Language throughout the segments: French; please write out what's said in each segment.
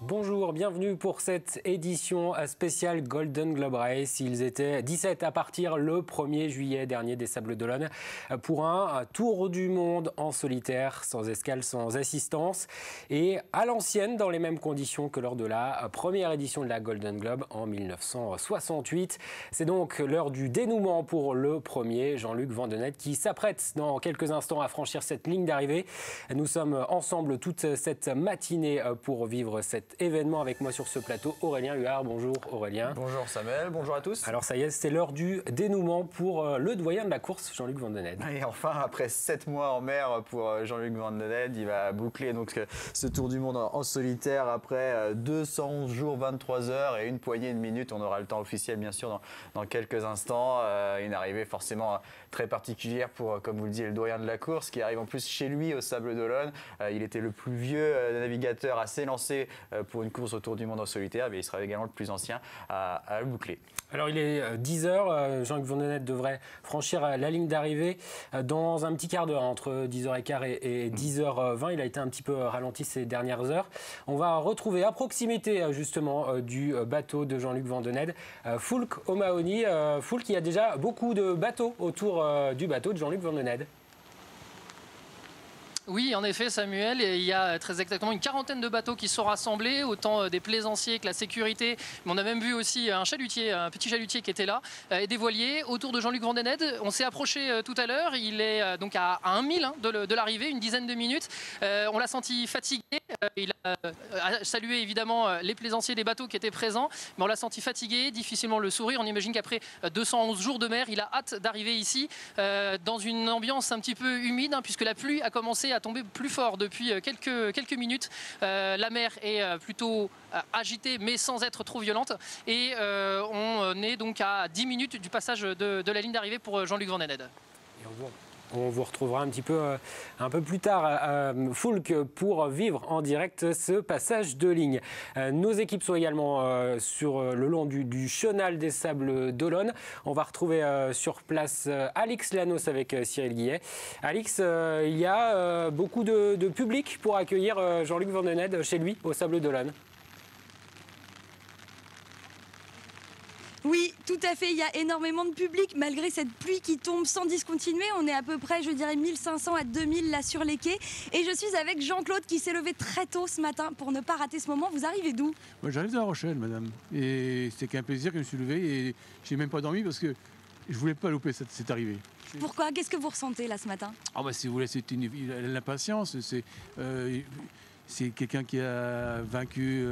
Bonjour, bienvenue pour cette édition spéciale Golden Globe Race. Ils étaient 17 à partir le 1er juillet dernier des Sables d'Olonne pour un tour du monde en solitaire, sans escale, sans assistance et à l'ancienne dans les mêmes conditions que lors de la première édition de la Golden Globe en 1968. C'est donc l'heure du dénouement pour le premier, Jean-Luc Vandenette, qui s'apprête dans quelques instants à franchir cette ligne d'arrivée. Nous sommes ensemble toute cette matinée pour vivre cet événement. Avec moi sur ce plateau, Aurélien Huard. Bonjour Aurélien. Bonjour Samuel, bonjour à tous. Alors ça y est, c'est l'heure du dénouement pour le doyen de la course, Jean-Luc Vandenette. Et enfin, après 7 mois en mer pour Jean-Luc Vandenette, il va boucler donc ce tour du monde en solitaire après 211 jours, 23 heures et une poignée de minutes. On aura le temps officiel bien sûr dans quelques instants. Une arrivée forcément très particulière pour, comme vous le disiez, le doyen de la course qui arrive en plus chez lui au Sables d'Olonne. Il était le plus vieux navigateur à s'élancer pour une course autour du monde en solitaire, mais il sera également le plus ancien à le boucler. Alors il est 10h, Jean-Luc Vandenette devrait franchir la ligne d'arrivée dans un petit quart d'heure, entre 10h15 et 10h20. Il a été un petit peu ralenti ces dernières heures. On va retrouver à proximité justement du bateau de Jean-Luc Vandenette, Foulk O'Mahony. Foulk, il y a déjà beaucoup de bateaux autour du bateau de Jean-Luc Vandenette. Oui, en effet, Samuel, il y a très exactement une quarantaine de bateaux qui sont rassemblés, autant des plaisanciers que la sécurité. Mais on a même vu aussi un chalutier, un petit chalutier qui était là, et des voiliers autour de Jean-Luc Vandenette. On s'est approché tout à l'heure, il est donc à 1 mille de l'arrivée, une dizaine de minutes. On l'a senti fatigué, il a salué évidemment les plaisanciers des bateaux qui étaient présents, mais on l'a senti fatigué, difficilement le sourire. On imagine qu'après 211 jours de mer, il a hâte d'arriver ici, dans une ambiance un petit peu humide, puisque la pluie a commencé à tomber plus fort depuis quelques minutes. La mer est plutôt agitée mais sans être trop violente et on est donc à 10 minutes du passage de la ligne d'arrivée pour Jean-Luc Vandenette. On vous retrouvera un peu plus tard à Foulk pour vivre en direct ce passage de ligne. Nos équipes sont également sur le long du chenal des Sables d'Olonne. On va retrouver sur place Alix Lanos avec Cyril Guillet. Alix, il y a beaucoup de public pour accueillir Jean-Luc Vandenette chez lui au Sables d'Olonne. Oui, tout à fait, il y a énormément de public malgré cette pluie qui tombe sans discontinuer. On est à peu près, je dirais, 1500 à 2000 là sur les quais. Et je suis avec Jean-Claude qui s'est levé très tôt ce matin pour ne pas rater ce moment. Vous arrivez d'où? Moi j'arrive de La Rochelle, madame. Et c'est qu'un plaisir que je me suis levé et j'ai même pas dormi parce que je voulais pas louper cette arrivée. Pourquoi? Qu'est-ce que vous ressentez là ce matin? Si vous voulez, c'est l'impatience. C'est quelqu'un qui a vaincu,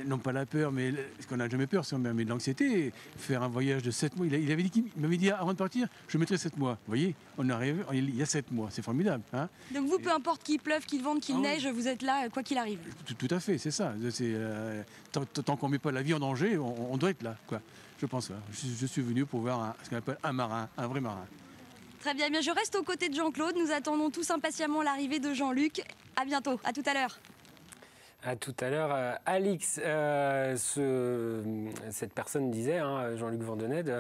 non pas la peur, mais ce qu'on n'a jamais peur, mais de l'anxiété. Faire un voyage de 7 mois, il m'avait dit avant de partir, je mettrai 7 mois. Vous voyez, on arrive, il y a 7 mois, c'est formidable. Hein. Donc vous, peu importe qu'il pleuve, qu'il vente, qu'il neige, vous êtes là quoi qu'il arrive. Tout à fait, c'est ça. Tant qu'on ne met pas la vie en danger, on doit être là, quoi. Je pense. Je suis venu pour voir ce qu'on appelle un marin, un vrai marin. Très bien, je reste aux côtés de Jean-Claude. Nous attendons tous impatiemment l'arrivée de Jean-Luc. À bientôt, à tout à l'heure. À tout à l'heure. Alix, cette personne disait, Jean-Luc Vandenette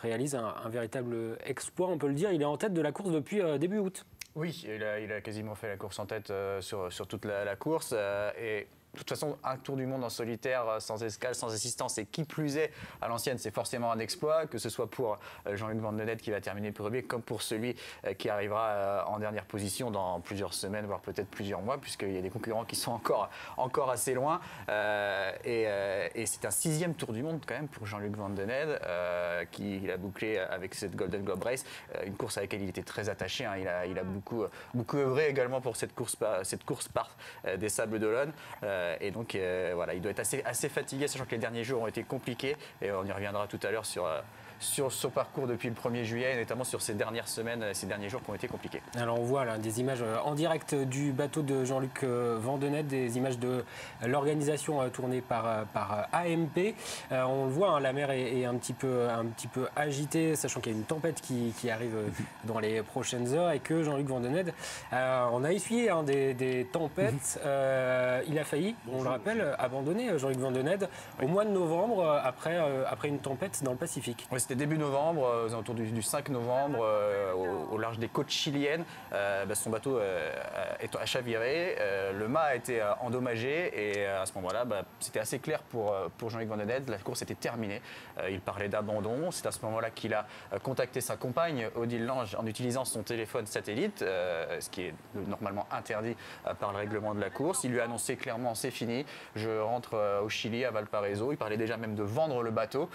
réalise un véritable exploit, on peut le dire. Il est en tête de la course depuis début août. Oui, il a quasiment fait la course en tête sur toute la course. Et de toute façon, un tour du monde en solitaire, sans escale, sans assistance, et qui plus est, à l'ancienne, c'est forcément un exploit, que ce soit pour Jean-Luc Vandenette qui va terminer premier, comme pour celui qui arrivera en dernière position dans plusieurs semaines, voire peut-être plusieurs mois, puisqu'il y a des concurrents qui sont encore assez loin. Et c'est un 6e tour du monde quand même pour Jean-Luc Vandenette, qui a bouclé avec cette Golden Globe Race, une course à laquelle il était très attaché. Hein. Il a beaucoup œuvré également pour cette course des Sables d'Olonne. Et donc voilà, il doit être assez fatigué, sachant que les derniers jours ont été compliqués. Et on y reviendra tout à l'heure sur son parcours depuis le 1er juillet, et notamment sur ces dernières semaines, ces derniers jours qui ont été compliqués. Alors on voit là des images en direct du bateau de Jean-Luc Vandenette, des images de l'organisation tournée par AMP. On le voit, la mer est un petit peu agitée, sachant qu'il y a une tempête qui arrive dans les prochaines heures et que Jean-Luc Vandenette, on a essuyé des tempêtes. Il a failli, on le rappelle, abandonner Jean-Luc Vandenette au mois de novembre après une tempête dans le Pacifique. Oui, C'était début novembre, aux alentours du 5 novembre, au large des côtes chiliennes. Son bateau a chaviré, le mât a été endommagé et à ce moment-là, c'était assez clair pour Jean-Luc Vandenette, la course était terminée. Il parlait d'abandon. C'est à ce moment-là qu'il a contacté sa compagne, Odile Lange, en utilisant son téléphone satellite, ce qui est normalement interdit par le règlement de la course. Il lui a annoncé clairement c'est fini, je rentre au Chili, à Valparaiso. Il parlait déjà même de vendre le bateau.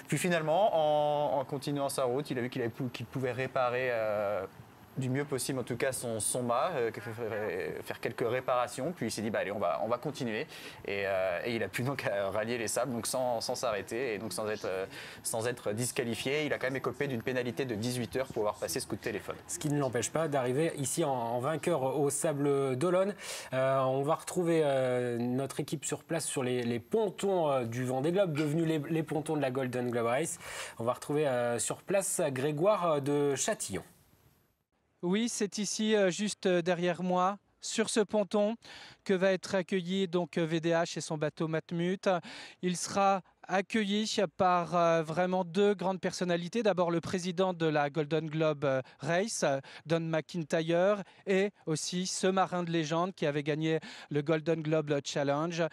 Puis finalement, en continuant sa route, il a vu qu'il pouvait réparer du mieux possible en tout cas son mât, faire quelques réparations, puis il s'est dit allez on va continuer et il a pu donc rallier les sables donc sans s'arrêter et donc sans être disqualifié. Il a quand même écopé d'une pénalité de 18 heures pour avoir passé ce coup de téléphone. Ce qui ne l'empêche pas d'arriver ici en vainqueur au Sable d'Olonne. On va retrouver notre équipe sur place sur les pontons du Vendée Globe, devenus les pontons de la Golden Globe Race. On va retrouver sur place Grégoire de Châtillon. Oui, c'est ici, juste derrière moi, sur ce ponton, que va être accueilli donc VDH et son bateau Matmut. Il sera accueilli par vraiment deux grandes personnalités. D'abord le président de la Golden Globe Race, Don McIntyre, et aussi ce marin de légende qui avait gagné le Golden Globe Challenge,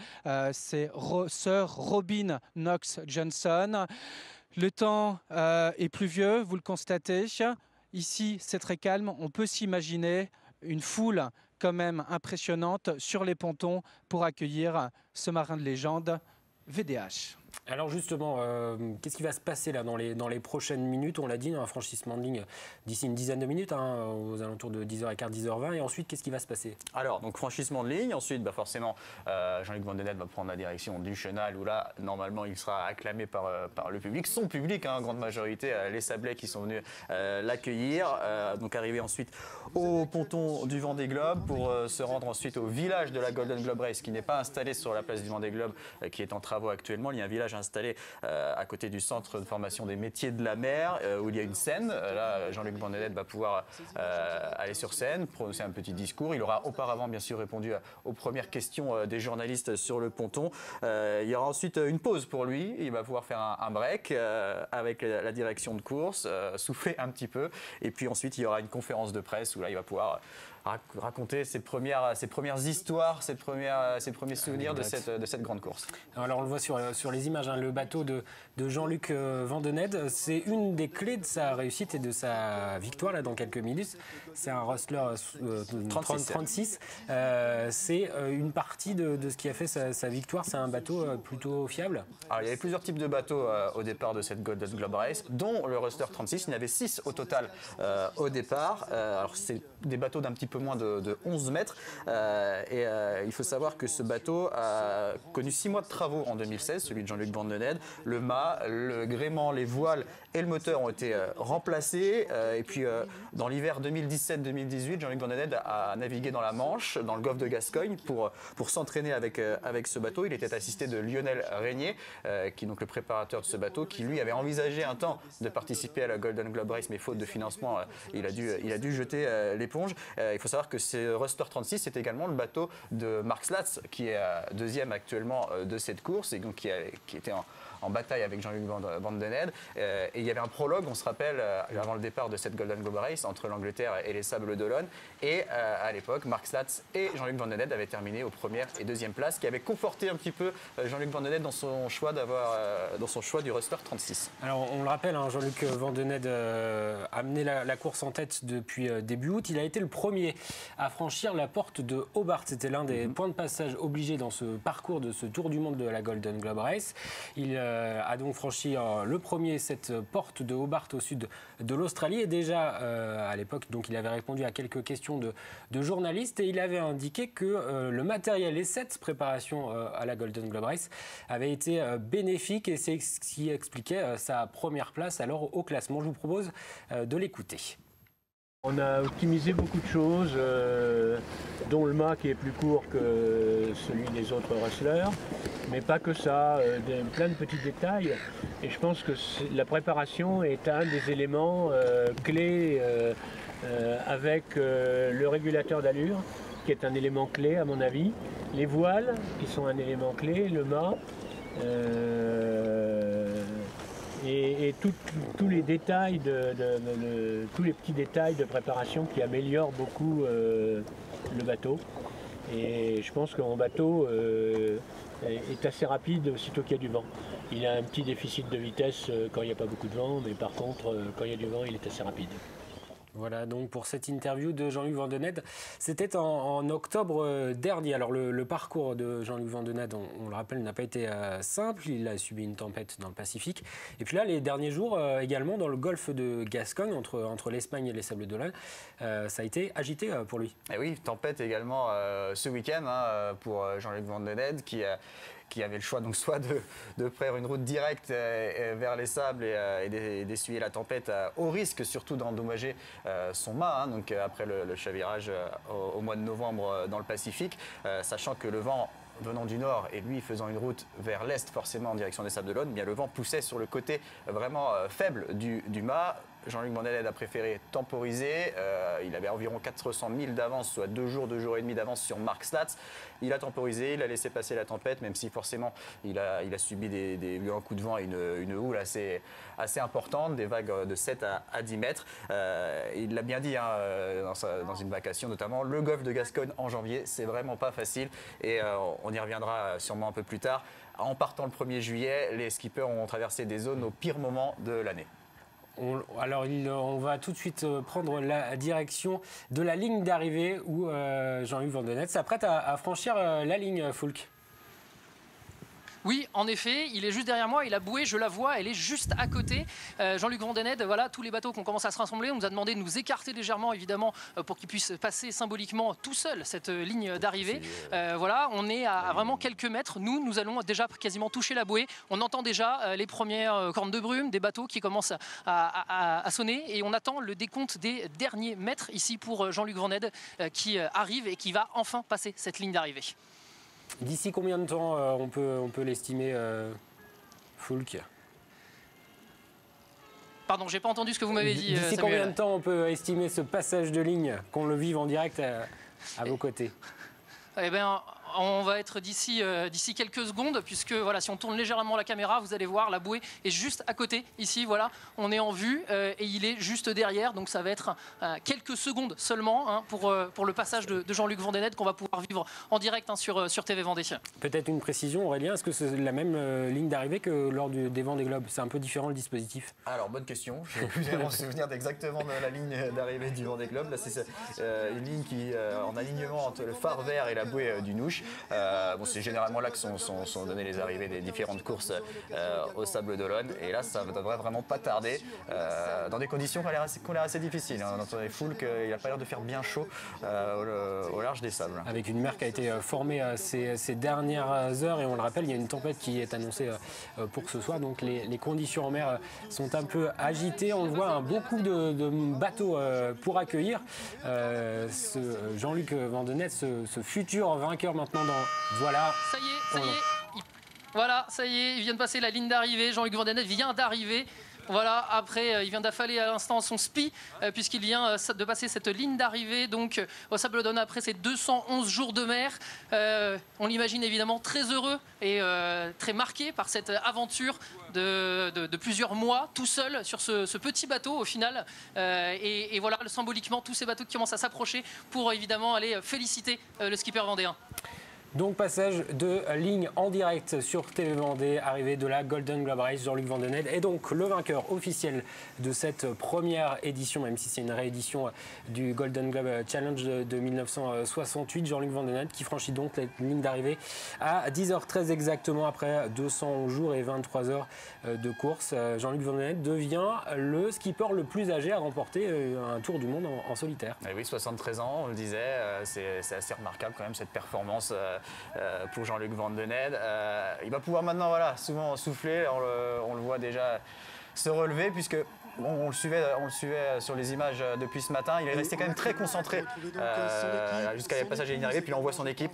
c'est Sir Robin Knox Johnson. Le temps est pluvieux, vous le constatez. Ici, c'est très calme. On peut s'imaginer une foule quand même impressionnante sur les pontons pour accueillir ce marin de légende, VDH. Alors justement, qu'est-ce qui va se passer là dans les prochaines minutes? On l'a dit, un franchissement de ligne d'ici une dizaine de minutes, aux alentours de 10h15, 10h20. Et ensuite, qu'est-ce qui va se passer? Alors, donc franchissement de ligne. Ensuite, forcément, Jean-Luc Vandenette va prendre la direction du chenal où là, normalement, il sera acclamé par le public. Son public, en grande majorité, les Sablés qui sont venus l'accueillir. Donc arrivé ensuite au ponton du Vendée Globe pour se rendre ensuite au village de la Golden Globe Race qui n'est pas installé sur la place du Vendée Globe, qui est en travaux actuellement. Il y a un village installé à côté du centre de formation des métiers de la mer où il y a une scène. Là, Jean-Luc Vandenette va pouvoir aller sur scène, prononcer un petit discours. Il aura auparavant, bien sûr, répondu aux premières questions des journalistes sur le ponton. Il y aura ensuite une pause pour lui. Il va pouvoir faire un break avec la direction de course, souffler un petit peu. Et puis ensuite, il y aura une conférence de presse où là, il va pouvoir raconter ses premières histoires, ses premiers souvenirs de cette grande course. Alors on le voit sur les images, le bateau de Jean-Luc Vandenette, c'est une des clés de sa réussite et de sa victoire là dans quelques minutes. C'est un Rustler 36. C'est une partie de ce qui a fait sa victoire. C'est un bateau plutôt fiable. Alors, il y avait plusieurs types de bateaux au départ de cette Golden Globe Race, dont le Rustler 36. Il y en avait 6 au total au départ. Alors c'est des bateaux d'un petit peu moins de 11 mètres. Il faut savoir que ce bateau a connu 6 mois de travaux en 2016, celui de Jean-Luc Vandenette. Le mât, le gréement, les voiles et le moteur ont été remplacés. Et puis dans l'hiver 2017-2018, Jean-Luc Vandenette a navigué dans la Manche, dans le golfe de Gascogne, pour s'entraîner avec ce bateau. Il était assisté de Lionel Régnier, qui est donc le préparateur de ce bateau, qui lui avait envisagé un temps de participer à la Golden Globe Race, mais faute de financement, il a dû jeter l'éponge. Il faut savoir que ce Rustler 36 c'est également le bateau de Mark Slatz, qui est deuxième actuellement de cette course et donc qui était en bataille avec Jean-Luc Vandenette. Et il y avait un prologue, on se rappelle, avant le départ de cette Golden Globe Race, entre l'Angleterre et les Sables d'Olonne. Et à l'époque, Mark Slatz et Jean-Luc Vandenette avaient terminé aux premières et deuxième places, qui avait conforté un petit peu Jean-Luc Vandenette dans son choix du Rustler 36. Alors on le rappelle, Jean-Luc Vandenette a mené la course en tête depuis début août. Il a été le premier à franchir la porte de Hobart. C'était l'un des points de passage obligés dans ce parcours de ce Tour du Monde de la Golden Globe Race. Il a donc franchi le premier cette porte de Hobart au sud de l'Australie. Et déjà à l'époque, donc il avait répondu à quelques questions de journalistes et il avait indiqué que le matériel et cette préparation à la Golden Globe Race avait été bénéfique et c'est ce qui expliquait sa première place alors au classement. Je vous propose de l'écouter. On a optimisé beaucoup de choses, dont le mât qui est plus court que celui des autres wrestlers, mais pas que ça, plein de petits détails. Et je pense que la préparation est un des éléments clés avec le régulateur d'allure, qui est un élément clé à mon avis, les voiles qui sont un élément clé, le mât. et tous les détails, tous les petits détails de préparation qui améliorent beaucoup le bateau. Et je pense que mon bateau est assez rapide aussitôt qu'il y a du vent. Il a un petit déficit de vitesse quand il n'y a pas beaucoup de vent, mais par contre, quand il y a du vent, il est assez rapide. Voilà donc pour cette interview de Jean-Luc Vandenette. C'était en octobre dernier. Alors le parcours de Jean-Luc Vandenette, on le rappelle, n'a pas été simple. Il a subi une tempête dans le Pacifique. Et puis là, les derniers jours également dans le golfe de Gascogne, entre l'Espagne et les Sables d'Olonne, ça a été agité pour lui. Et oui, tempête également ce week-end pour Jean-Luc Vandenette qui avait le choix donc soit de faire une route directe vers les sables et d'essuyer la tempête au risque surtout d'endommager son mât, donc après le chavirage au mois de novembre dans le Pacifique, sachant que le vent venant du nord et lui faisant une route vers l'est forcément en direction des Sables d'Olonne, bien le vent poussait sur le côté vraiment faible du mât. Jean-Luc Vandenette a préféré temporiser. Il avait environ 400 000 d'avance, soit 2 jours et demi d'avance sur Mark Stats. Il a temporisé, il a laissé passer la tempête, même si forcément il a subi des violents coups de vent et une houle assez importante, des vagues de 7 à 10 mètres. Il l'a bien dit dans une vacation notamment, le golfe de Gascogne en janvier, c'est vraiment pas facile et on y reviendra sûrement un peu plus tard. En partant le 1er juillet, les skippers ont traversé des zones au pire moment de l'année. Alors, on va tout de suite prendre la direction de la ligne d'arrivée où Jean-Luc Vandenette s'apprête à franchir la ligne, Foulk. Oui, en effet, il est juste derrière moi, il a boué, je la vois, elle est juste à côté. Jean-Luc Vandenette, voilà, tous les bateaux qui ont commencé à se rassembler, on nous a demandé de nous écarter légèrement, évidemment, pour qu'ils puissent passer symboliquement tout seul cette ligne d'arrivée. Voilà, on est à vraiment quelques mètres. Nous allons déjà quasiment toucher la bouée. On entend déjà les premières cornes de brume, des bateaux qui commencent à sonner. Et on attend le décompte des derniers mètres ici pour Jean-Luc Vandenette qui arrive et qui va enfin passer cette ligne d'arrivée. D'ici combien de temps on peut l'estimer, Foulk? Pardon, j'ai pas entendu ce que vous m'avez dit. D'ici combien de temps on peut estimer ce passage de ligne, qu'on le vive en direct à vos côtés? Eh bien, on va être d'ici quelques secondes, puisque voilà, si on tourne légèrement la caméra, vous allez voir, la bouée est juste à côté. Ici, voilà, on est en vue et il est juste derrière. Donc ça va être quelques secondes seulement pour le passage de Jean-Luc Vandenette qu'on va pouvoir vivre en direct sur TV Vendée. Peut-être une précision, Aurélien, est-ce que c'est la même ligne d'arrivée que lors des Vendée Globe? C'est un peu différent le dispositif. Alors, bonne question. Je n'ai plus vraiment souvenir exactement de la ligne d'arrivée du Vendée Globe. Là, c'est une ligne qui en alignement entre le phare vert et la bouée du Nouche. C'est généralement là que sont données les arrivées des différentes courses aux Sables d'Olonne. Et là, ça ne devrait vraiment pas tarder, dans des conditions qui ont l'air assez difficiles. On entend les foules qu'il n'a pas l'air de faire bien chaud au large des Sables. Avec une mer qui a été formée ces dernières heures, et on le rappelle, il y a une tempête qui est annoncée pour ce soir. Donc les conditions en mer sont un peu agitées. On le voit, beaucoup de bateaux pour accueillir Jean-Luc Vandenette, ce futur vainqueur maintenant. Voilà. Ça y est. Voilà, ça y est, il vient de passer la ligne d'arrivée. Jean-Luc Vandenette vient d'arriver. Voilà, après, il vient d'affaler à l'instant son spi, puisqu'il vient de passer cette ligne d'arrivée, donc au Sables d'Olonne après ces 211 jours de mer. On l'imagine évidemment très heureux et très marqué par cette aventure de plusieurs mois, tout seul sur ce petit bateau au final. Et voilà, symboliquement, tous ces bateaux qui commencent à s'approcher pour évidemment aller féliciter le skipper vendéen. Donc passage de ligne en direct sur TV Vendée, arrivée de la Golden Globe Race, Jean-Luc Vandenette est donc le vainqueur officiel de cette première édition, même si c'est une réédition du Golden Globe Challenge de 1968. Jean-Luc Vandenette qui franchit donc la ligne d'arrivée à 10h13 exactement après 200 jours et 23 heures de course. Jean-Luc Vandenette devient le skipper le plus âgé à remporter un tour du monde en solitaire. Et oui, 73 ans, on le disait, c'est assez remarquable quand même cette performance pour Jean-Luc Vandenette. Il va pouvoir maintenant souvent souffler, on le voit déjà se relever puisque on le suivait sur les images depuis ce matin. Il est resté quand même très concentré jusqu'à le passage à la ligne d'arrivée. Puis là, on voit son équipe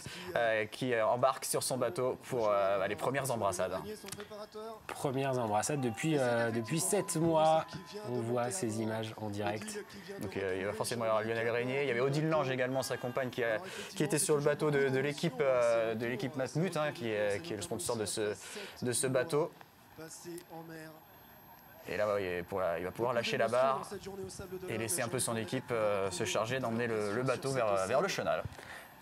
qui embarque sur son bateau pour les premières embrassades. Premières embrassades depuis 7 mois. On voit ces images en direct. Donc, il va forcément y avoir Lionel Régnier. Il y avait Odile Lange également, sa compagne, qui était sur le bateau de l'équipe Matmut, qui est le sponsor de ce bateau. Et là, il va pouvoir lâcher la barre et laisser un peu son équipe se charger d'emmener le bateau vers le chenal.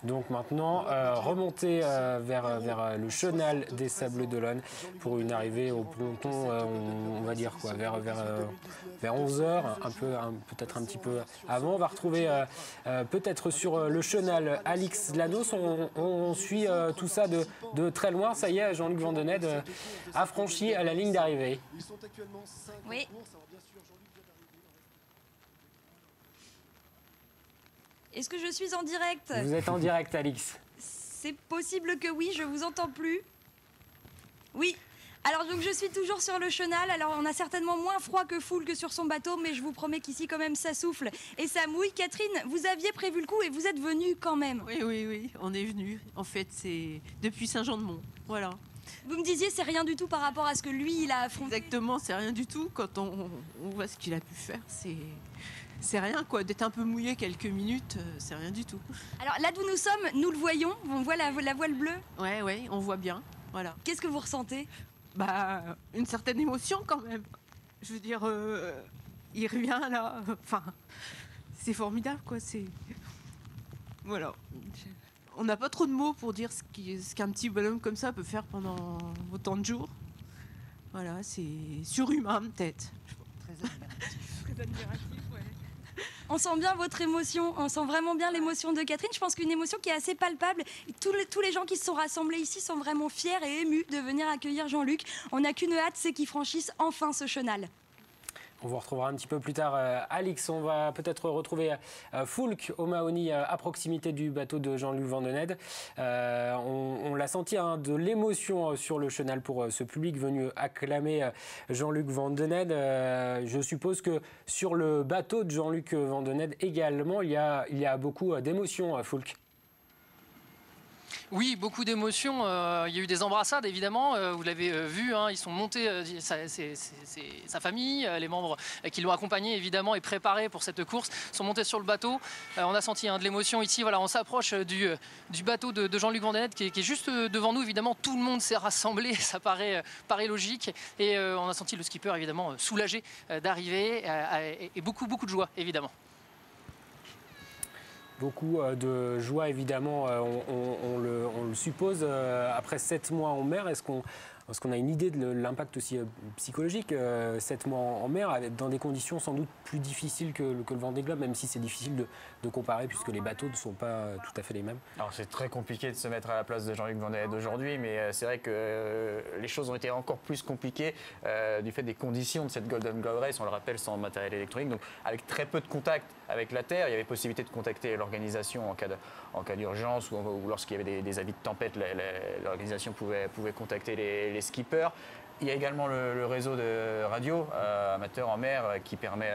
Donc maintenant, remonter vers le chenal des Sables d'Olonne pour une arrivée au ponton, on va dire quoi, vers 11h, peut-être un petit peu avant. On va retrouver peut-être sur le chenal Alix Lanos. On suit tout ça de très loin. Ça y est, Jean-Luc Vandenesse a franchi la ligne d'arrivée. Oui. Est-ce que je suis en direct? Vous êtes en direct, Alix. C'est possible que oui, je vous entends plus. Oui. Alors donc je suis toujours sur le chenal. Alors on a certainement moins froid que Foulque sur son bateau, mais je vous promets qu'ici quand même ça souffle et ça mouille. Catherine, vous aviez prévu le coup et vous êtes venue quand même. Oui, on est venu. En fait, c'est depuis Saint-Jean-de-Mont. Voilà. Vous me disiez c'est rien du tout par rapport à ce que lui il a affronté. Exactement, c'est rien du tout. Quand on voit ce qu'il a pu faire, c'est rien quoi. D'être un peu mouillé quelques minutes, c'est rien du tout. Alors là d'où nous sommes, nous le voyons. On voit la voile bleue. Ouais, on voit bien. Voilà. Qu'est-ce que vous ressentez? Une certaine émotion quand même. Je veux dire, il revient là. Enfin, c'est formidable quoi. Voilà. On n'a pas trop de mots pour dire ce qu'un petit bonhomme comme ça peut faire pendant autant de jours. Voilà, c'est surhumain peut-être. Très admiratif, ouais. On sent bien votre émotion, on sent vraiment bien l'émotion de Catherine. Je pense qu'une émotion qui est assez palpable. Tous les gens qui se sont rassemblés ici sont vraiment fiers et émus de venir accueillir Jean-Luc. On n'a qu'une hâte, c'est qu'il franchisse enfin ce chenal. On vous retrouvera un petit peu plus tard, Alix. On va peut-être retrouver Foulque O'Mahony à proximité du bateau de Jean-Luc Vandenesse. On l'a senti, de l'émotion sur le chenal pour ce public venu acclamer Jean-Luc Vandenesse. Je suppose que sur le bateau de Jean-Luc Vandenesse également, il y a beaucoup d'émotions, Foulque. Oui, beaucoup d'émotions. Il y a eu des embrassades, évidemment. Vous l'avez vu, ils sont montés, sa famille, les membres qui l'ont accompagné, évidemment, et préparé pour cette course, sont montés sur le bateau. On a senti de l'émotion ici. Voilà, on s'approche du bateau de Jean-Luc Vandenesse qui est juste devant nous. Évidemment, tout le monde s'est rassemblé, ça paraît logique. Et on a senti le skipper, évidemment, soulagé d'arriver et beaucoup de joie, évidemment. Beaucoup de joie, évidemment, on le suppose. Après 7 mois en mer, est-ce qu'on a une idée de l'impact aussi psychologique 7 mois en mer, dans des conditions sans doute plus difficiles que le Vendée Globe, même si c'est difficile de comparer puisque les bateaux ne sont pas tout à fait les mêmes. Alors c'est très compliqué de se mettre à la place de Jean-Luc Vandenesse d'aujourd'hui, mais c'est vrai que les choses ont été encore plus compliquées du fait des conditions de cette Golden Globe Race, on le rappelle, sans matériel électronique, donc avec très peu de contact avec la terre. Il y avait possibilité de contacter l'organisation en cas d'urgence ou lorsqu'il y avait des avis de tempête, l'organisation pouvait contacter les skippers. Il y a également le réseau de radio amateur en mer qui permet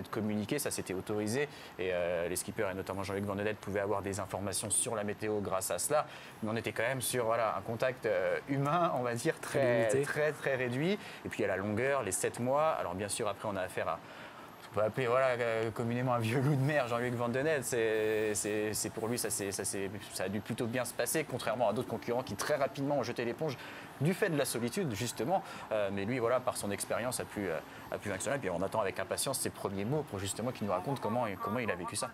de communiquer, ça c'était autorisé et les skippers et notamment Jean-Luc Vandenesse pouvaient avoir des informations sur la météo grâce à cela, mais on était quand même sur un contact humain, on va dire, très réduit. Et puis il y a la longueur, les 7 mois, alors bien sûr après on a affaire à... On peut appeler communément un vieux loup de mer, Jean-Luc Vandenesse. C'est pour lui, ça a dû plutôt bien se passer, contrairement à d'autres concurrents qui très rapidement ont jeté l'éponge du fait de la solitude, justement. Mais lui, par son expérience, a pu vaincre cela. Et puis on attend avec impatience ses premiers mots pour justement qu'il nous raconte comment il a vécu ça.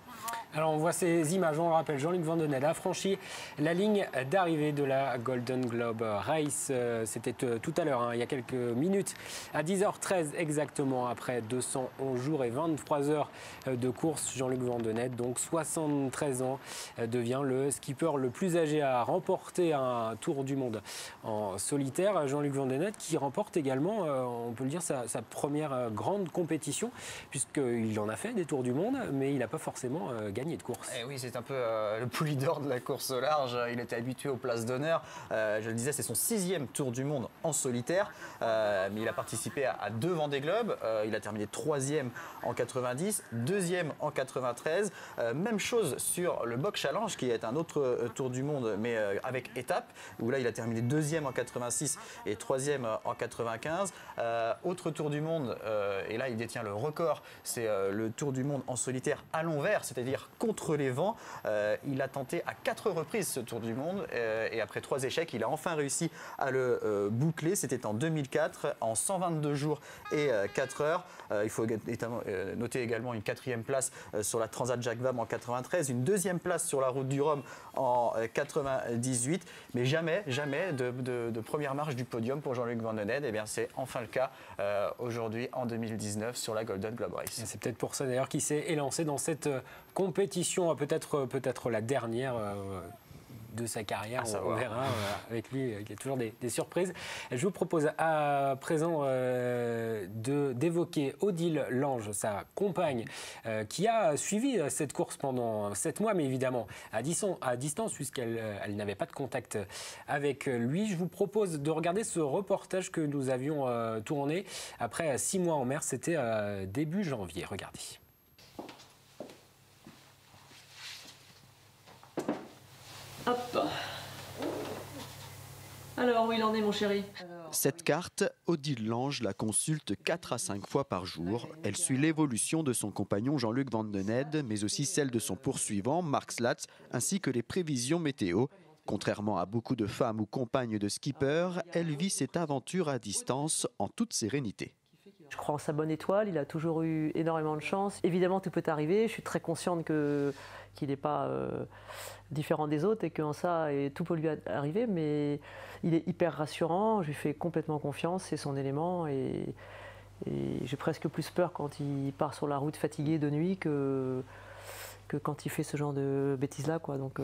Alors on voit ces images, on le rappelle, Jean-Luc Vandenesse a franchi la ligne d'arrivée de la Golden Globe Race. C'était tout à l'heure, il y a quelques minutes, à 10h13 exactement, après 211 jours et 23 heures de course. Jean-Luc Vandenesse, donc 73 ans, devient le skipper le plus âgé à remporter un tour du monde en solitaire. Jean-Luc Vandenesse qui remporte également, on peut le dire, sa première grande compétition, puisqu'il en a fait des tours du monde, mais il n'a pas forcément gagné de course. Et oui, c'est un peu le pouli d'or de la course au large. Il était habitué aux places d'honneur. Je le disais, c'est son 6e tour du monde en solitaire, mais il a participé à 2 Vendée Globe. Il a terminé 3e en 90, 2e en 93. Même chose sur le Box Challenge, qui est un autre tour du monde, mais avec étape, où là il a terminé 2e en 90. 86 et 3e en 95. Autre tour du monde, et là il détient le record, c'est le tour du monde en solitaire à l'envers, c'est-à-dire contre les vents. Il a tenté à 4 reprises ce tour du monde et après 3 échecs, il a enfin réussi à le boucler. C'était en 2004, en 122 jours et 4 heures. Il faut noter également une 4e place sur la Transat Jacques Vabre en 93, une 2e place sur la route du Rhum en 98, mais jamais de première marche du podium pour Jean-Luc Vandenesse. Et bien c'est enfin le cas aujourd'hui en 2019 sur la Golden Globe Race. C'est peut-être pour ça d'ailleurs qu'il s'est élancé dans cette compétition, peut-être la dernière de sa carrière. On verra avec lui, il y a toujours des surprises. Je vous propose à présent d'évoquer Odile Lange, sa compagne, qui a suivi cette course pendant 7 mois, mais évidemment à distance, puisqu'elle n'avait pas de contact avec lui. Je vous propose de regarder ce reportage que nous avions tourné après 6 mois en mer. C'était début janvier. Regardez. Hop. Alors, où il en est, mon chéri? Cette carte, Odile Lange la consulte 4 à 5 fois par jour. Elle suit l'évolution de son compagnon Jean-Luc Vandenesse, mais aussi celle de son poursuivant, Marc Slatz, ainsi que les prévisions météo. Contrairement à beaucoup de femmes ou compagnes de skippers, elle vit cette aventure à distance en toute sérénité. Je crois en sa bonne étoile, il a toujours eu énormément de chance. Évidemment, tout peut arriver, je suis très consciente qu'il n'est pas différent des autres et qu'en ça, tout peut lui arriver, mais il est hyper rassurant, je lui fais complètement confiance, c'est son élément et j'ai presque plus peur quand il part sur la route fatigué de nuit que quand il fait ce genre de bêtises-là, quoi. Donc,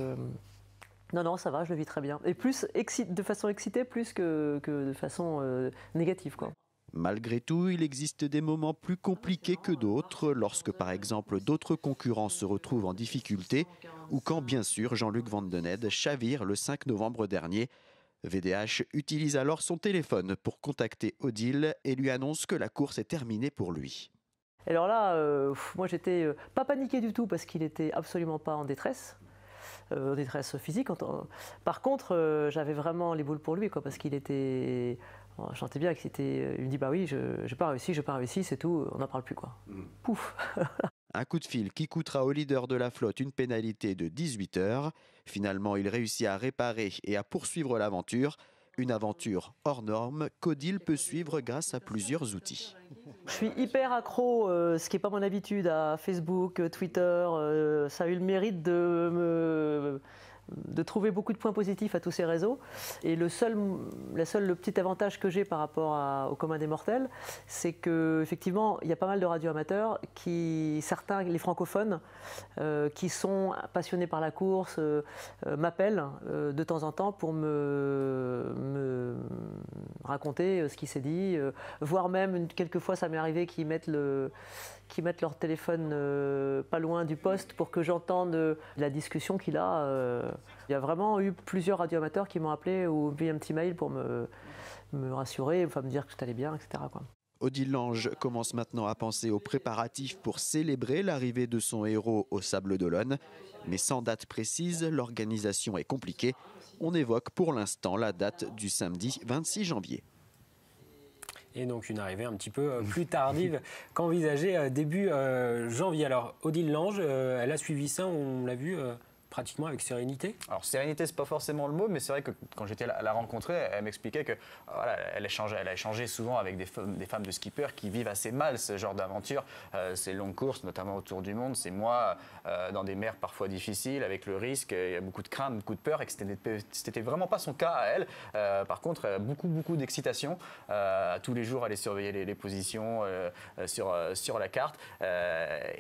non, ça va, je le vis très bien. Et plus de façon excitée plus que de façon négative, quoi. Malgré tout, il existe des moments plus compliqués que d'autres, lorsque par exemple d'autres concurrents se retrouvent en difficulté ou quand bien sûr Jean-Luc Vandenesse chavire le 5 novembre dernier. VDH utilise alors son téléphone pour contacter Odile et lui annonce que la course est terminée pour lui. Alors là, moi j'étais pas paniquée du tout parce qu'il était absolument pas en détresse physique. Par contre, j'avais vraiment les boules pour lui, quoi, parce qu'il était... Je sentais bien qu'il était... Il me dit, bah oui, j'ai pas réussi, c'est tout, on n'en parle plus, quoi. Pouf. Un coup de fil qui coûtera au leader de la flotte une pénalité de 18 heures. Finalement, il réussit à réparer et à poursuivre l'aventure. Une aventure hors norme qu'Odile peut suivre grâce à plusieurs outils. Je suis hyper accro, ce qui n'est pas mon habitude, à Facebook, Twitter. Ça a eu le mérite de trouver beaucoup de points positifs à tous ces réseaux. Et le petit avantage que j'ai par rapport au commun des mortels, c'est qu'effectivement, il y a pas mal de radios amateurs, certains, les francophones, qui sont passionnés par la course, m'appellent de temps en temps pour me raconter ce qui s'est dit, voire même, quelquefois, ça m'est arrivé qu'ils mettent leur téléphone pas loin du poste pour que j'entende la discussion qu'il a. Il y a vraiment eu plusieurs radioamateurs qui m'ont appelé ou envoyé un petit mail pour me rassurer, enfin me dire que tout allait bien, etc., quoi. Odile Lange commence maintenant à penser aux préparatifs pour célébrer l'arrivée de son héros au Sables d'Olonne. Mais sans date précise, l'organisation est compliquée. On évoque pour l'instant la date du samedi 26 janvier. Et donc une arrivée un petit peu plus tardive qu'envisagée début janvier. Alors Odile Lange, elle a suivi ça, on l'a vu pratiquement avec sérénité. Alors sérénité, c'est pas forcément le mot, mais c'est vrai que quand j'étais à la rencontrer, elle m'expliquait que voilà, elle a échangé souvent avec des femmes de skippers qui vivent assez mal ce genre d'aventure, ces longues courses, notamment autour du monde, ces mois dans des mers parfois difficiles, avec le risque, il y a beaucoup de crainte, beaucoup de peur, et que c'était vraiment pas son cas à elle. Par contre, beaucoup d'excitation. Tous les jours, elle allait surveiller les positions sur la carte.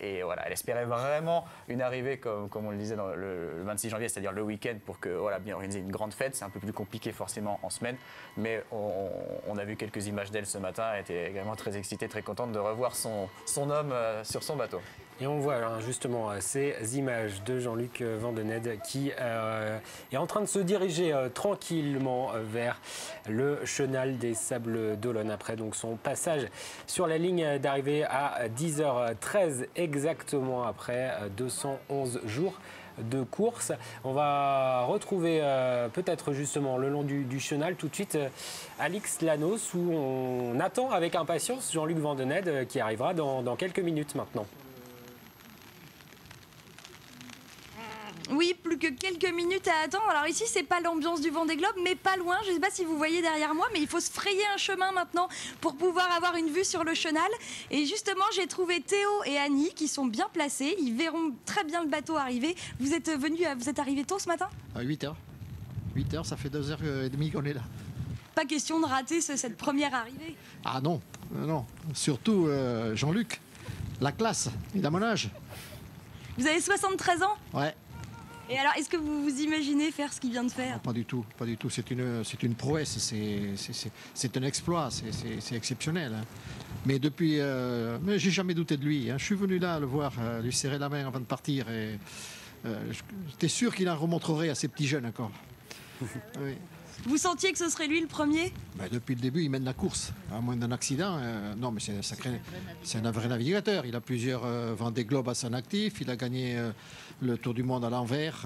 Et voilà, elle espérait vraiment une arrivée, comme on le disait dans le 26 janvier, c'est-à-dire le week-end, pour bien organiser une grande fête. C'est un peu plus compliqué forcément en semaine, mais on a vu quelques images d'elle ce matin. Elle était également très excitée, très contente de revoir son homme sur son bateau. Et on voit justement ces images de Jean-Luc Vandenesse qui est en train de se diriger tranquillement vers le chenal des Sables d'Olonne après donc son passage sur la ligne d'arrivée à 10h13 exactement après 211 jours de course. On va retrouver peut-être justement le long du chenal tout de suite Alix Lanos, où on attend avec impatience Jean-Luc Vandenesse qui arrivera dans quelques minutes maintenant. Oui, plus que quelques minutes à attendre. Alors ici, c'est pas l'ambiance du Vendée Globe, mais pas loin. Je ne sais pas si vous voyez derrière moi, mais il faut se frayer un chemin maintenant pour pouvoir avoir une vue sur le chenal. Et justement, j'ai trouvé Théo et Annie qui sont bien placés. Ils verront très bien le bateau arriver. Vous êtes arrivés tôt ce matin? À 8h. 8h, ça fait 2h30 qu'on est là. Pas question de rater cette première arrivée. Ah non, non. Surtout Jean-Luc, la classe, il a mon âge. Vous avez 73 ans? Ouais. Et alors, est-ce que vous vous imaginez faire ce qu'il vient de faire? Pas du tout, pas du tout. C'est une prouesse, c'est un exploit, c'est exceptionnel. Hein. Mais depuis, mais j'ai jamais douté de lui. Hein. Je suis venu là le voir, lui serrer la main avant de partir. Et j'étais sûr qu'il en remontrerait à ces petits jeunes encore. Oui. Vous sentiez que ce serait lui le premier? Ben, depuis le début, il mène la course. À moins d'un accident, non, mais c'est un vrai navigateur. Il a plusieurs Vendée Globe à son actif. Il a gagné le Tour du Monde à l'envers.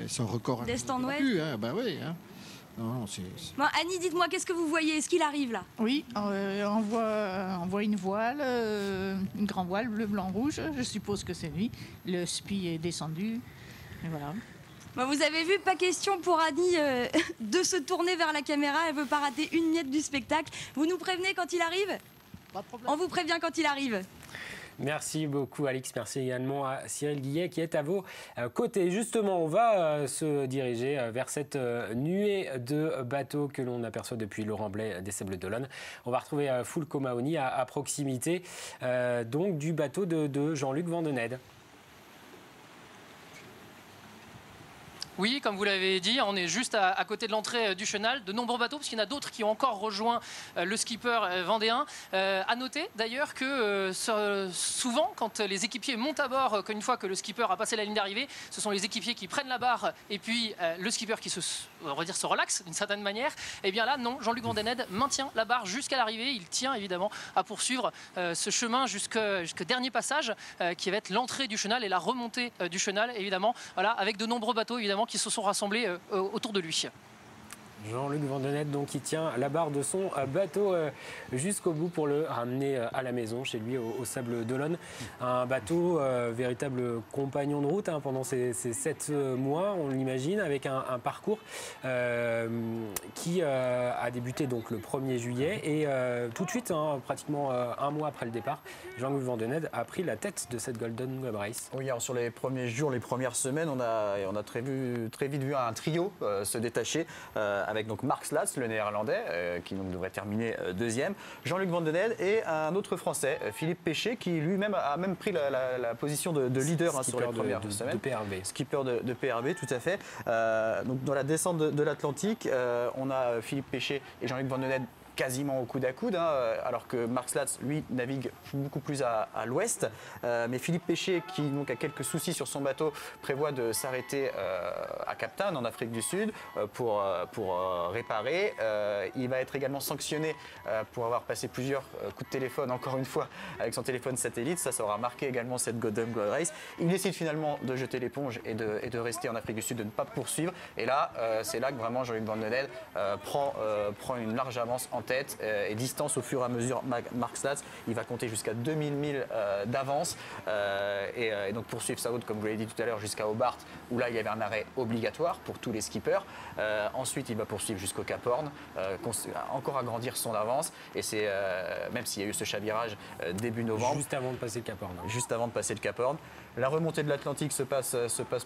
Son record. D'Est-en-Ouest. Hein, ben oui. Hein. Non, Bon, Annie, dites-moi, qu'est-ce que vous voyez? Est-ce qu'il arrive là? Oui, on voit une voile, une grande voile bleu, blanc, rouge. Je suppose que c'est lui. Le SPI est descendu. Et voilà. Bon, vous avez vu, pas question pour Annie de se tourner vers la caméra. Elle veut pas rater une miette du spectacle. Vous nous prévenez quand il arrive? Pas de problème. On vous prévient quand il arrive. Merci beaucoup Alix, merci également à Cyril Guillet qui est à vos côtés. Justement, on va se diriger vers cette nuée de bateaux que l'on aperçoit depuis le remblai des Sables d'Olonne. On va retrouver Fulco Mahony à proximité donc du bateau de Jean-Luc Vandenesse. Oui, comme vous l'avez dit, on est juste à côté de l'entrée du chenal. De nombreux bateaux, parce qu'il y en a d'autres qui ont encore rejoint le skipper vendéen. À noter d'ailleurs que souvent, quand les équipiers montent à bord, qu'une fois que le skipper a passé la ligne d'arrivée, ce sont les équipiers qui prennent la barre et puis le skipper qui on va dire, se relaxe d'une certaine manière. Et bien là, non, Jean-Luc Vandenesse maintient la barre jusqu'à l'arrivée. Il tient évidemment à poursuivre ce chemin jusqu'au dernier passage qui va être l'entrée du chenal et la remontée du chenal, évidemment. Voilà, avec de nombreux bateaux, évidemment, qui se sont rassemblés autour de lui. Jean-Luc Vandenesse donc qui tient la barre de son bateau jusqu'au bout pour le ramener à la maison chez lui au Sable d'Olonne. Un bateau véritable compagnon de route pendant ces 7 mois, on l'imagine, avec un parcours qui a débuté donc le 1er juillet et tout de suite, pratiquement un mois après le départ, Jean-Luc Vandenesse a pris la tête de cette Golden Globe Race. Oui, alors sur les premiers jours, les premières semaines, on a très vite vu un trio se détacher avec donc Mark Slatz, le néerlandais, qui donc devrait terminer deuxième, Jean-Luc Vandenesse et un autre français, Philippe Péché, qui lui-même a même pris la position de leader sur les premières semaines. De PRB. Skipper de PRB, tout à fait. Donc dans la descente de l'Atlantique, on a Philippe Péché et Jean-Luc Vandenesse quasiment au coude à coude, alors que Mark Slatz, lui, navigue beaucoup plus à l'ouest. Mais Philippe Péché, qui donc a quelques soucis sur son bateau, prévoit de s'arrêter à Cap Town, en Afrique du Sud, pour réparer. Il va être également sanctionné pour avoir passé plusieurs coups de téléphone, encore une fois, avec son téléphone satellite. Ça aura marqué également cette Golden Globe Race. Il décide finalement de jeter l'éponge et de rester en Afrique du Sud, de ne pas poursuivre. Et là, c'est là que vraiment Jean-Luc Vandenesse prend une large avance en tête et distance au fur et à mesure Mark Slatz. Il va compter jusqu'à 2000 milles d'avance et donc poursuivre sa route, comme vous l'avez dit tout à l'heure, jusqu'à Hobart, où là il y avait un arrêt obligatoire pour tous les skippers. Ensuite, il va poursuivre jusqu'au Cap Horn, encore agrandir son avance. Et c'est même s'il y a eu ce chavirage début novembre. Juste avant de passer le Cap Horn. Juste avant de passer le Cap Horn. La remontée de l'Atlantique se passe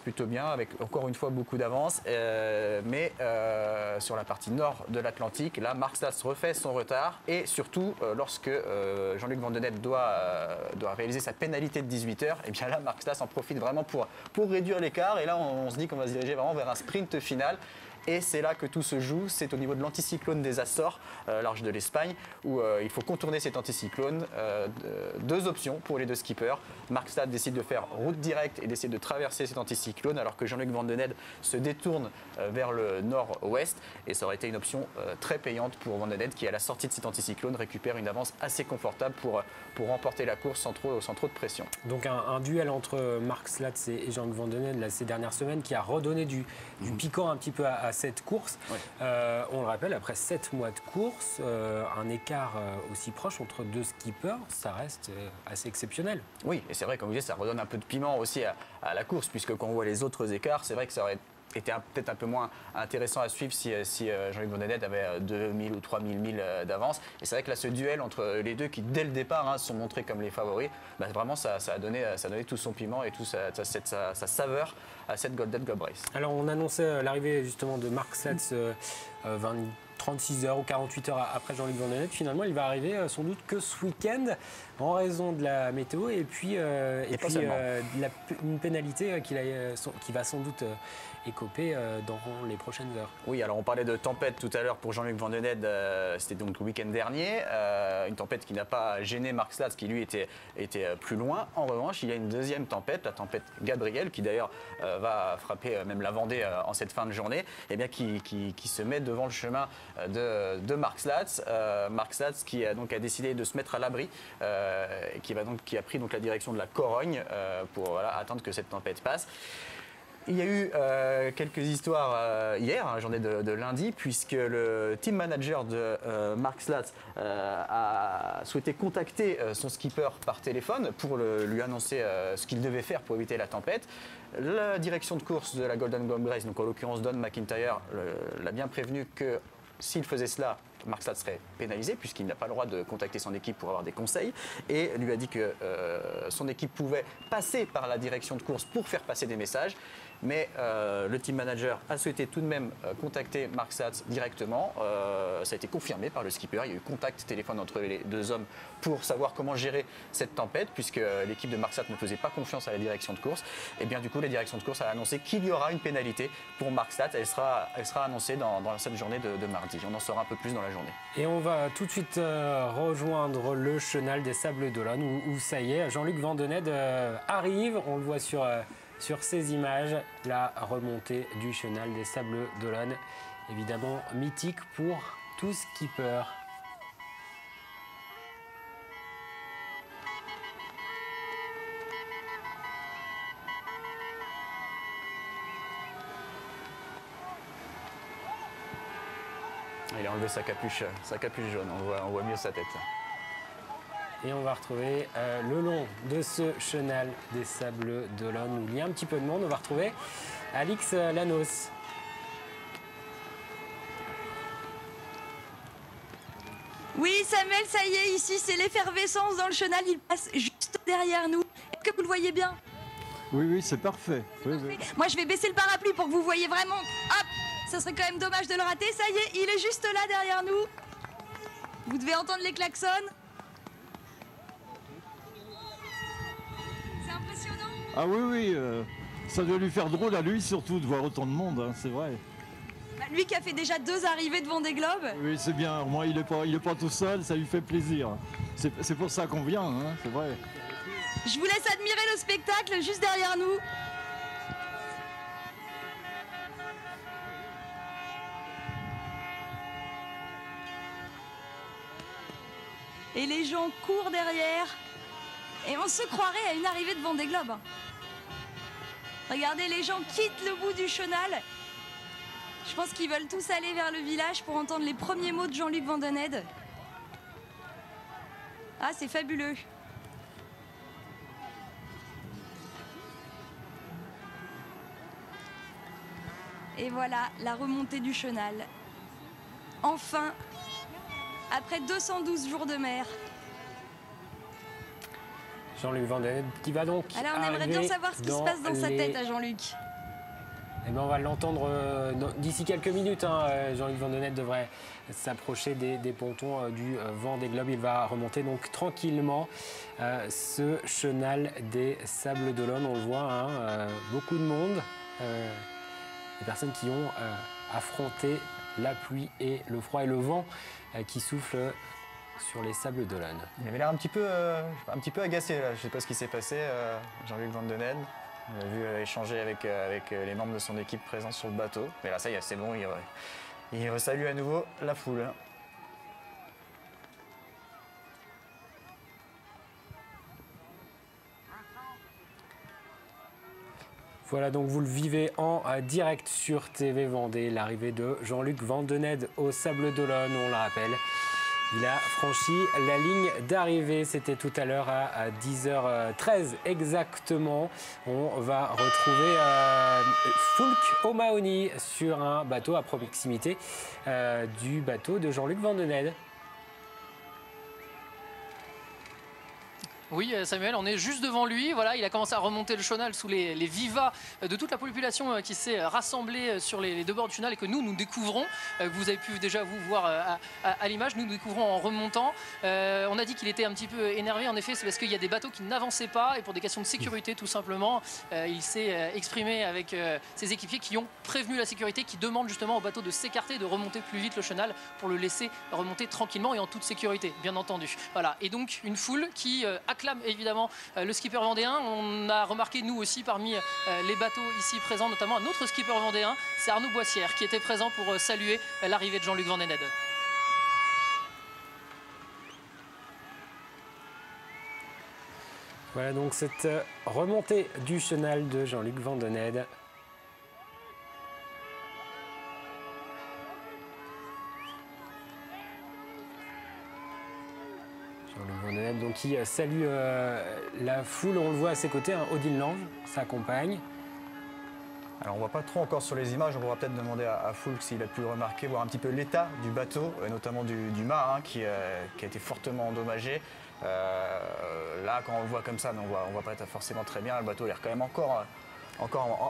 plutôt bien, avec encore une fois beaucoup d'avance. Mais sur la partie nord de l'Atlantique, là, Mark Slatz refait son retard. Et surtout, lorsque Jean-Luc Vandenesse doit réaliser sa pénalité de 18 heures, et bien là, Mark Slatz en profite vraiment pour réduire l'écart. Et là, on se dit qu'on va se diriger vraiment vers un sprint final. Et c'est là que tout se joue, c'est au niveau de l'anticyclone des Açores, large de l'Espagne, où il faut contourner cet anticyclone. Deux options pour les deux skippers. Marc Stade décide de faire route directe et d'essayer de traverser cet anticyclone, alors que Jean-Luc Van Den Ende se détourne vers le nord-ouest. Et ça aurait été une option très payante pour Van Den Ende, qui à la sortie de cet anticyclone récupère une avance assez confortable pour remporter la course sans trop de pression. Donc un duel entre Marc Slatz et Jean-Luc Van Den Ende là, ces dernières semaines qui a redonné du piquant un petit peu à cette course. Oui. On le rappelle, après 7 mois de course, un écart aussi proche entre deux skippers, ça reste assez exceptionnel. Oui, et c'est vrai, comme vous disiez, ça redonne un peu de piment aussi à la course, puisque quand on voit les autres écarts, c'est vrai que ça aurait été peut-être un peu moins intéressant à suivre si Jean-Luc Van Den Ende avait 2000 ou 3000 milles d'avance. Et c'est vrai que là, ce duel entre les deux qui, dès le départ, se sont montrés comme les favoris, vraiment, ça a donné tout son piment et toute sa saveur à cette Golden Globe Race. Alors, on annonçait l'arrivée justement de Marc Slatz 36 heures ou 48 heures après Jean-Luc Van Den Ende. Finalement, il va arriver sans doute que ce week-end en raison de la météo et puis, une pénalité qui va sans doute écoper dans les prochaines heures. Oui, alors on parlait de tempête tout à l'heure pour Jean-Luc Van Den Ende, c'était donc le week-end dernier, une tempête qui n'a pas gêné Marc Slatz qui lui était plus loin. En revanche, il y a une deuxième tempête, la tempête Gabriel, qui d'ailleurs va frapper même la Vendée en cette fin de journée, et bien qui se met devant le chemin de Marc Slatz. Marc Slatz qui a décidé de se mettre à l'abri, qui a pris donc la direction de la Corogne pour attendre que cette tempête passe. Il y a eu quelques histoires hier, journée de lundi, puisque le team manager de Marc Slatz a souhaité contacter son skipper par téléphone pour lui annoncer ce qu'il devait faire pour éviter la tempête. La direction de course de la Golden Globe Race, donc en l'occurrence Don McIntyre, l'a bien prévenu que s'il faisait cela, Marc Slatz serait pénalisé puisqu'il n'a pas le droit de contacter son équipe pour avoir des conseils, et lui a dit que son équipe pouvait passer par la direction de course pour faire passer des messages. Mais le team manager a souhaité tout de même contacter Marc Slatz directement. Ça a été confirmé par le skipper. Il y a eu contact téléphone entre les deux hommes pour savoir comment gérer cette tempête, puisque l'équipe de Marc Slatz ne faisait pas confiance à la direction de course. Et bien du coup, la direction de course a annoncé qu'il y aura une pénalité pour Marc Slatz. Elle sera annoncée dans cette journée de mardi. On en saura un peu plus dans la journée. Et on va tout de suite rejoindre le chenal des Sables d'Olonne où ça y est, Jean-Luc Van Den Ende arrive. On le voit sur ces images, la remontée du chenal des Sables d'Olonne, évidemment mythique pour tout skipper. Il a enlevé sa capuche jaune, on voit mieux sa tête. Et on va retrouver le long de ce chenal des Sables d'Olonne où il y a un petit peu de monde. On va retrouver Alix Lanos. Oui, Samuel, ça y est, ici, c'est l'effervescence dans le chenal. Il passe juste derrière nous. Est-ce que vous le voyez bien? Oui, c'est parfait. Oui. Moi, je vais baisser le parapluie pour que vous voyez vraiment. Hop, ça serait quand même dommage de le rater. Ça y est, il est juste là derrière nous. Vous devez entendre les klaxons. C'est impressionnant. Ah oui, ça doit lui faire drôle à lui surtout de voir autant de monde, hein, c'est vrai. Bah, lui qui a fait déjà 2 arrivées devant des globes. Oui, c'est bien, au moins il est pas tout seul, ça lui fait plaisir. C'est pour ça qu'on vient, hein, c'est vrai. Je vous laisse admirer le spectacle juste derrière nous. Et les gens courent derrière. Et on se croirait à une arrivée de Vendée Globe. Regardez, les gens quittent le bout du chenal. Je pense qu'ils veulent tous aller vers le village pour entendre les premiers mots de Jean-Luc Van Den Ende. Ah, c'est fabuleux. Et voilà, la remontée du chenal. Enfin, après 212 jours de mer. Jean-Luc Van Den Ende qui va donc Alors on aimerait bien savoir ce qui se passe dans sa tête à Jean-Luc. Eh bien, on va l'entendre d'ici quelques minutes. Jean-Luc Van Den Ende devrait s'approcher des pontons du Vendée Globe. Il va remonter donc tranquillement ce chenal des Sables d'Olonne. On le voit, beaucoup de monde. des personnes qui ont affronté la pluie et le froid et le vent qui soufflent sur les sables d'Olonne. Il avait l'air un petit peu agacé là. Je ne sais pas ce qui s'est passé, Jean-Luc Van Den Ende. On l'a vu échanger avec les membres de son équipe présents sur le bateau. Mais là, ça y est, c'est bon, il salue à nouveau la foule. Voilà, donc vous le vivez en direct sur TV Vendée, l'arrivée de Jean-Luc Van Den Ende au Sables d'Olonne, on le rappelle. Il a franchi la ligne d'arrivée, c'était tout à l'heure à 10h13 exactement. On va retrouver Foulk O'Mahony sur un bateau à proximité du bateau de Jean-Luc Van Den Ende. Oui, Samuel, on est juste devant lui. Voilà, il a commencé à remonter le chenal sous les vivas de toute la population qui s'est rassemblée sur les deux bords du chenal et que nous découvrons. Vous avez pu déjà vous voir à l'image. Nous découvrons en remontant. On a dit qu'il était un petit peu énervé. En effet, c'est parce qu'il y a des bateaux qui n'avançaient pas et pour des questions de sécurité, tout simplement. Il s'est exprimé avec ses équipiers qui ont prévenu la sécurité, qui demandent justement au bateau de s'écarter, de remonter plus vite le chenal pour le laisser remonter tranquillement et en toute sécurité, bien entendu. Voilà. Et donc, une foule qui acclame évidemment le skipper vendéen. On a remarqué nous aussi parmi les bateaux ici présents, notamment un autre skipper vendéen, c'est Arnaud Boissière qui était présent pour saluer l'arrivée de Jean-Luc Van Den Ende. Voilà donc cette remontée du chenal de Jean-Luc Van Den Ende. Donc qui salue la foule, on le voit à ses côtés, hein, Odile Lange s'accompagne. Alors on ne voit pas trop encore sur les images, on pourra peut-être demander à Foulk s'il a pu remarquer, voir un petit peu l'état du bateau, notamment du mât qui a été fortement endommagé. Là quand on le voit comme ça, on voit pas forcément très bien, le bateau a l'air quand même encore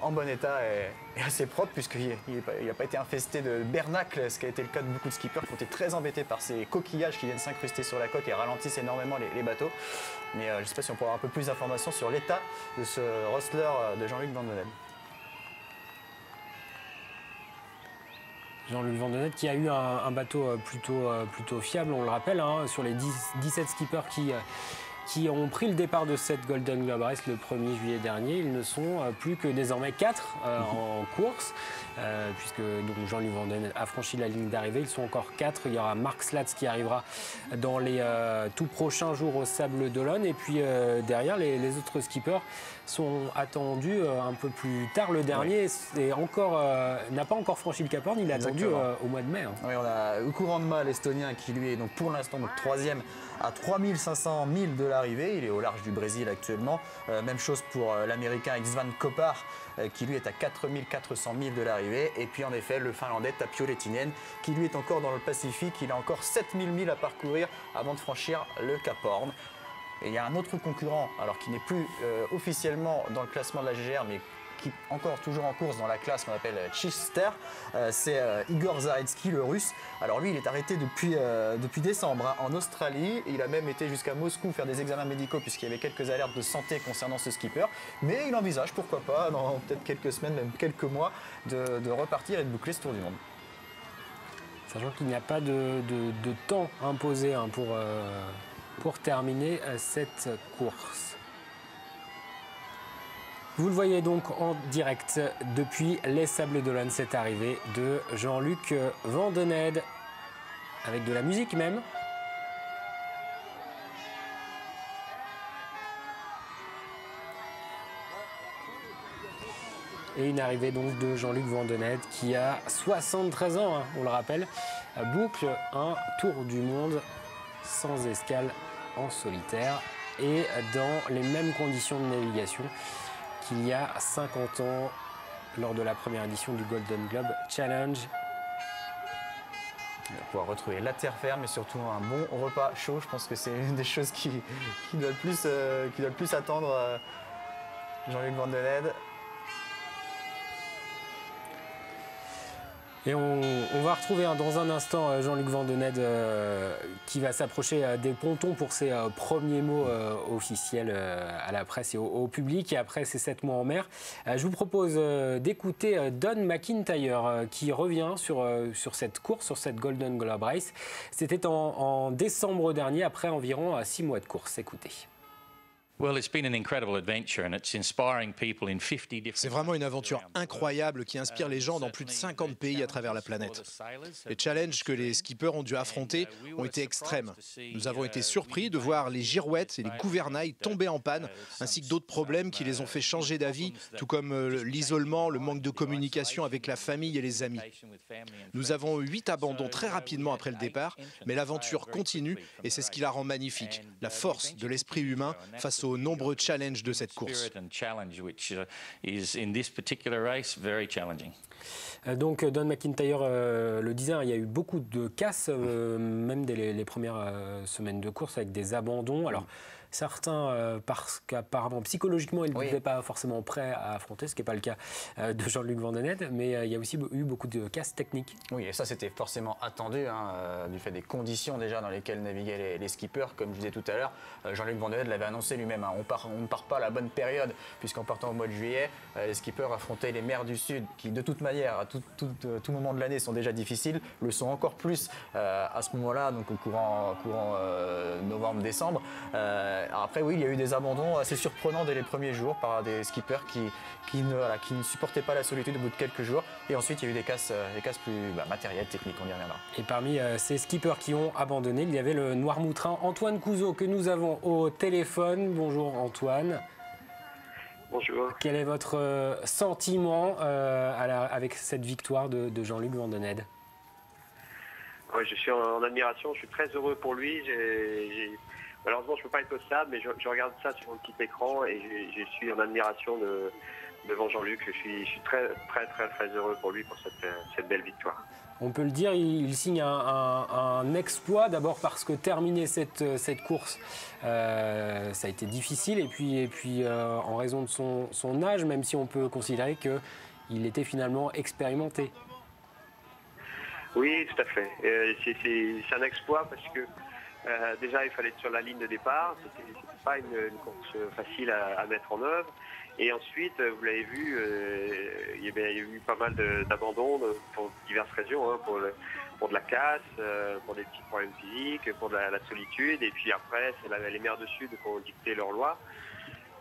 en bon état et assez propre puisqu'il n'a pas été infesté de bernacles, ce qui a été le cas de beaucoup de skippers qui ont été très embêtés par ces coquillages qui viennent s'incruster sur la coque et ralentissent énormément les bateaux. Mais je ne sais pas si on pourra avoir un peu plus d'informations sur l'état de ce Rostler de Jean-Luc Van Den Ende. Jean-Luc Van Den Ende qui a eu un bateau plutôt fiable, on le rappelle, hein, sur les 17 skippers qui ont pris le départ de cette Golden Globe Race le 1er juillet dernier. Ils ne sont plus que désormais 4 en course, puisque donc Jean-Luc Van Den Ende a franchi la ligne d'arrivée. Ils sont encore 4. Il y aura Mark Slatz qui arrivera dans les tout prochains jours au Sables d'Olonne. Et puis derrière, les autres skippers sont attendus un peu plus tard. Le dernier n'a pas encore franchi le Cap Horn, il est attendu au mois de mai. Hein. Oui, on a Ukuranmaa, l'Estonien, qui lui est donc pour l'instant 3e à 3500 milles de l'arrivée. Il est au large du Brésil actuellement. Même chose pour l'Américain Istvan Kopar, qui lui est à 4400 milles de l'arrivée. Et puis en effet, le Finlandais Tapio Lehtinen, qui lui est encore dans le Pacifique. Il a encore 7000 milles à parcourir avant de franchir le Cap Horn. Et il y a un autre concurrent, alors qui n'est plus officiellement dans le classement de la GGR, mais qui est toujours en course dans la classe qu'on appelle Chichester, c'est Igor Zaretsky, le russe. Alors lui, il est arrêté depuis décembre en Australie. Il a même été jusqu'à Moscou faire des examens médicaux puisqu'il y avait quelques alertes de santé concernant ce skipper. Mais il envisage, pourquoi pas, dans peut-être quelques semaines, même quelques mois, de repartir et de boucler ce tour du monde. Sachant qu'il n'y a pas de temps imposé hein, pour terminer cette course. Vous le voyez donc en direct depuis les Sables d'Olonne, cette arrivée de Jean-Luc Van Den Ende, avec de la musique même. Et une arrivée donc de Jean-Luc Van Den Ende qui a 73 ans, hein, on le rappelle, boucle un tour du monde sans escale en solitaire et dans les mêmes conditions de navigation qu'il y a 50 ans lors de la première édition du Golden Globe Challenge. On va pouvoir retrouver la terre ferme et surtout un bon repas chaud. Je pense que c'est une des choses qui doit le plus attendre Jean-Luc Van Den Ende. Et on va retrouver dans un instant Jean-Luc Vandenette qui va s'approcher des pontons pour ses premiers mots officiels à la presse et au public. Et après ces 7 mois en mer, je vous propose d'écouter Don McIntyre qui revient sur cette course, sur cette Golden Globe Race. C'était en décembre dernier, après environ 6 mois de course. Écoutez. C'est vraiment une aventure incroyable qui inspire les gens dans plus de 50 pays à travers la planète. Les challenges que les skippers ont dû affronter ont été extrêmes. Nous avons été surpris de voir les girouettes et les gouvernails tomber en panne, ainsi que d'autres problèmes qui les ont fait changer d'avis, tout comme l'isolement, le manque de communication avec la famille et les amis. Nous avons eu 8 abandons très rapidement après le départ, mais l'aventure continue et c'est ce qui la rend magnifique, la force de l'esprit humain face aux nombreux challenges de cette course. Donc Don McIntyre le disait, il y a eu beaucoup de casses, même dès les premières semaines de course avec des abandons. Alors certains, parce qu'apparemment psychologiquement ils n'étaient pas forcément prêts à affronter, ce qui n'est pas le cas de Jean-Luc Vandenette, mais il y a aussi eu beaucoup de casses techniques. Oui, et ça c'était forcément attendu, du fait des conditions déjà dans lesquelles naviguaient les skippers. Comme je disais tout à l'heure, Jean-Luc Vandenette l'avait annoncé lui-même, on ne part pas à la bonne période, puisqu'en partant au mois de juillet, les skippers affrontaient les mers du Sud, qui de toute manière, à tout moment de l'année sont déjà difficiles, le sont encore plus à ce moment-là, donc au courant novembre-décembre. Alors après, oui, il y a eu des abandons assez surprenants dès les premiers jours par des skippers qui ne supportaient pas la solitude au bout de quelques jours. Et ensuite, il y a eu des casses plus matérielles, techniques, on y reviendra. Et parmi ces skippers qui ont abandonné, il y avait le Noirmoutrin Antoine Couzeau que nous avons au téléphone. Bonjour Antoine. Bonjour. Quel est votre sentiment avec cette victoire de Jean-Luc Vandenette? Ouais, je suis en admiration, je suis très heureux pour lui. Malheureusement, je ne peux pas être au stade, mais je regarde ça sur mon petit écran et je suis en admiration devant Jean-Luc. Je suis très, très, très, très heureux pour lui, pour cette belle victoire. On peut le dire, il signe un exploit, d'abord parce que terminer cette course, ça a été difficile, et puis en raison de son âge, même si on peut considérer qu'il était finalement expérimenté. Oui, tout à fait. C'est un exploit parce que déjà, il fallait être sur la ligne de départ. C'était pas une course facile à mettre en œuvre. Et ensuite, vous l'avez vu, il y a eu pas mal d'abandons pour diverses raisons, pour de la casse, pour des petits problèmes physiques, pour de la solitude. Et puis après, c'est les mers du Sud qui ont dicté leur loi.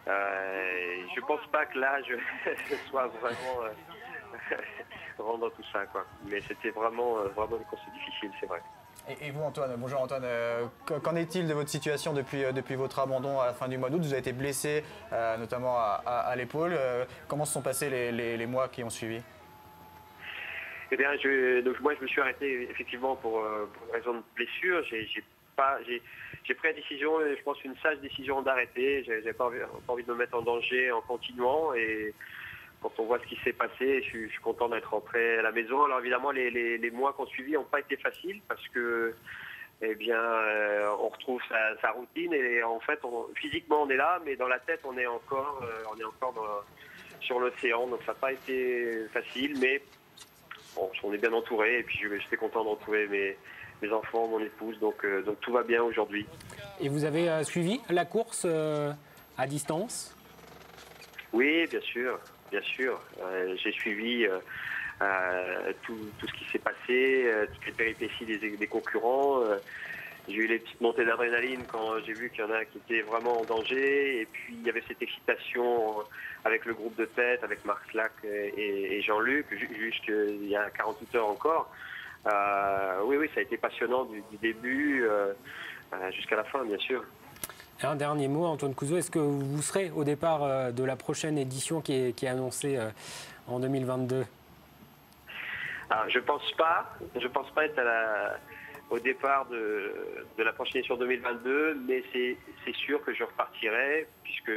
Je pense pas que l'âge soit vraiment rendre tout ça, quoi. Mais c'était vraiment une course difficile, c'est vrai. Et vous Antoine, bonjour Antoine, qu'en est-il de votre situation depuis votre abandon à la fin du mois d'août? Vous avez été blessé notamment à l'épaule. Comment se sont passés les mois qui ont suivi? Eh bien, moi je me suis arrêté effectivement pour une raison de blessure. J'ai pris la décision, je pense une sage décision d'arrêter. J'avais pas envie de me mettre en danger en continuant, et quand on voit ce qui s'est passé, je suis content d'être rentré à la maison. Alors évidemment, les mois qu'on suivi n'ont pas été faciles parce que, on retrouve sa routine et en fait, physiquement on est là, mais dans la tête on est encore sur l'océan. Donc ça n'a pas été facile, mais bon, on est bien entouré et puis j'étais content de retrouver mes enfants, mon épouse, donc tout va bien aujourd'hui. Et vous avez suivi la course à distance? Oui, bien sûr. Bien sûr, j'ai suivi tout ce qui s'est passé, toutes les péripéties des concurrents. J'ai eu les petites montées d'adrénaline quand j'ai vu qu'il y en a qui étaient vraiment en danger. Et puis il y avait cette excitation avec le groupe de tête, avec Marc Slack et Jean-Luc, jusqu'il y a 48 heures encore. Oui, ça a été passionnant du début jusqu'à la fin, bien sûr. Un dernier mot, Antoine Couzeau, est-ce que vous serez au départ de la prochaine édition qui est annoncée en 2022? Je pense pas être au départ de la prochaine édition 2022, mais c'est sûr que je repartirai, puisque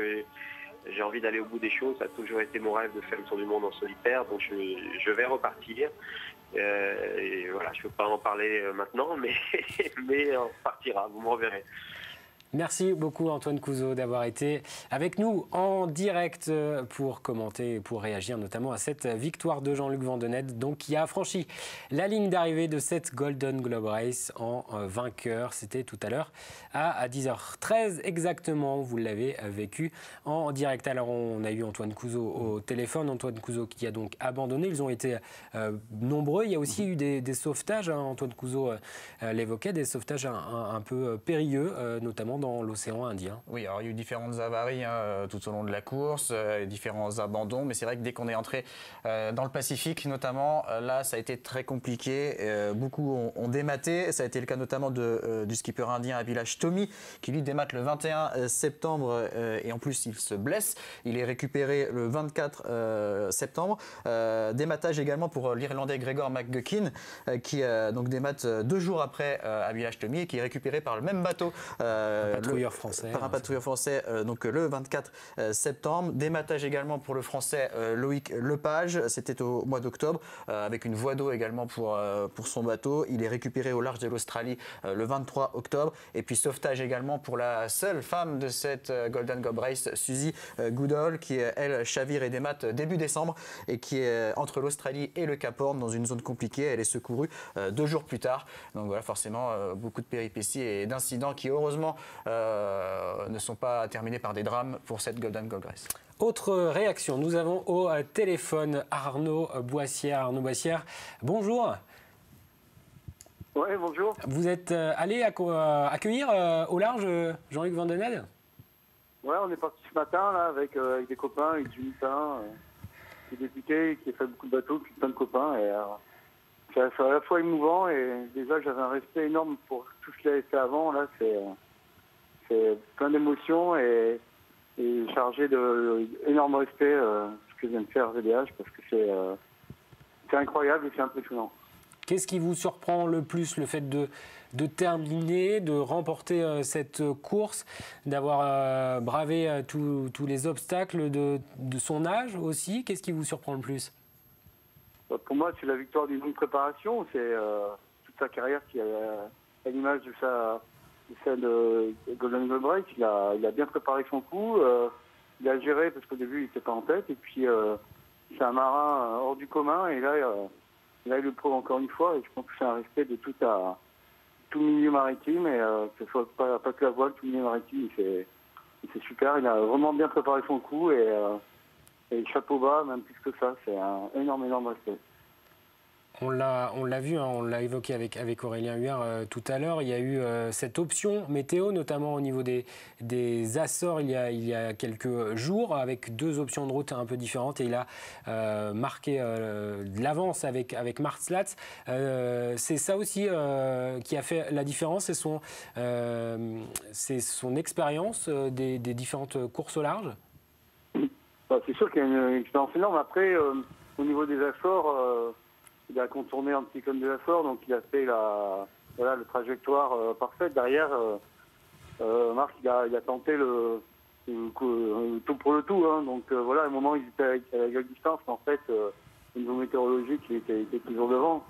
j'ai envie d'aller au bout des choses. Ça a toujours été mon rêve de faire le tour du monde en solitaire, donc je vais repartir. Et voilà, je ne peux pas en parler maintenant, mais on repartira, vous m'en verrez. Merci beaucoup Antoine Couzeau d'avoir été avec nous en direct pour commenter et pour réagir notamment à cette victoire de Jean-Luc Vandenette, donc qui a franchi la ligne d'arrivée de cette Golden Globe Race en vainqueur. C'était tout à l'heure à 10h13 exactement. Vous l'avez vécu en direct. Alors on a eu Antoine Couzeau au téléphone, Antoine Couzeau qui a donc abandonné. Ils ont été nombreux. Il y a aussi eu des sauvetages. Antoine Couzeau l'évoquait, des sauvetages un peu périlleux, notamment dans l'océan Indien. Oui, alors il y a eu différentes avaries tout au long de la course, différents abandons, mais c'est vrai que dès qu'on est entré dans le Pacifique, notamment, là, ça a été très compliqué. Beaucoup ont dématé. Ça a été le cas notamment du skipper indien Abhilash Tomy, qui lui démate le 21 septembre et en plus il se blesse. Il est récupéré le 24 septembre. Dématage également pour l'Irlandais Gregor McGuckin, qui donc démate 2 jours après Abhilash Tomy et qui est récupéré par le même bateau. Patrouilleur français. Par un patrouilleur français, donc le 24 septembre. Dématage également pour le français Loïc Lepage. C'était au mois d'octobre, avec une voie d'eau également pour son bateau. Il est récupéré au large de l'Australie le 23 octobre. Et puis sauvetage également pour la seule femme de cette Golden Globe Race, Suzy Goodall, qui elle chavire et démate début décembre et qui est entre l'Australie et le Cap Horn dans une zone compliquée. Elle est secourue 2 jours plus tard. Donc voilà, forcément beaucoup de péripéties et d'incidents qui heureusement ne sont pas terminés par des drames pour cette Golden Globe Race. Autre réaction, nous avons au téléphone Arnaud Boissière. Arnaud Boissière, bonjour. Oui, bonjour. Vous êtes allé accueillir au large Jean-Luc Vandenette? Ouais, on est parti ce matin là, avec des copains, avec du Mitin, qui est député, qui a fait beaucoup de bateaux, puis plein de copains. Et c'est à la fois émouvant et déjà j'avais un respect énorme pour tout ce qu'il avait fait avant. Là, c'est plein d'émotions et chargé d'énorme respect ce que vient de faire VDH parce que c'est incroyable et c'est impressionnant. Qu'est-ce qui vous surprend le plus, le fait de terminer, de remporter cette course, d'avoir bravé tous les obstacles de son âge aussi? Qu'est-ce qui vous surprend le plus? Pour moi, c'est la victoire d'une longue préparation. C'est toute sa carrière qui a à l'image de celle de Golden Globe Race. Il a bien préparé son coup. Il a géré parce qu'au début, il n'était pas en tête. Et puis, c'est un marin hors du commun. Et là, il le prouve encore une fois. Et je pense que c'est un respect de tout milieu maritime. Et que ce soit pas que la voile, tout milieu maritime, c'est super. Il a vraiment bien préparé son coup. Et chapeau bas, même plus que ça. C'est un énorme respect. On l'a vu, on l'a évoqué avec Aurélien Huard tout à l'heure. Il y a eu cette option météo, notamment au niveau des Açores il y a quelques jours, avec 2 options de route un peu différentes. Et il a marqué de l'avance avec Marc-Slats. C'est ça aussi qui a fait la différence. C'est son expérience des différentes courses au large. C'est sûr qu'il y a une expérience énorme. Après, au niveau des Açores, il a contourné un petit cône des Açores, donc il a fait la trajectoire parfaite. Derrière, Marc, il a tenté le tout pour le tout. Hein. Donc voilà, à un moment, ils étaient à la gueule distance, mais en fait, au niveau météorologique, il était toujours devant.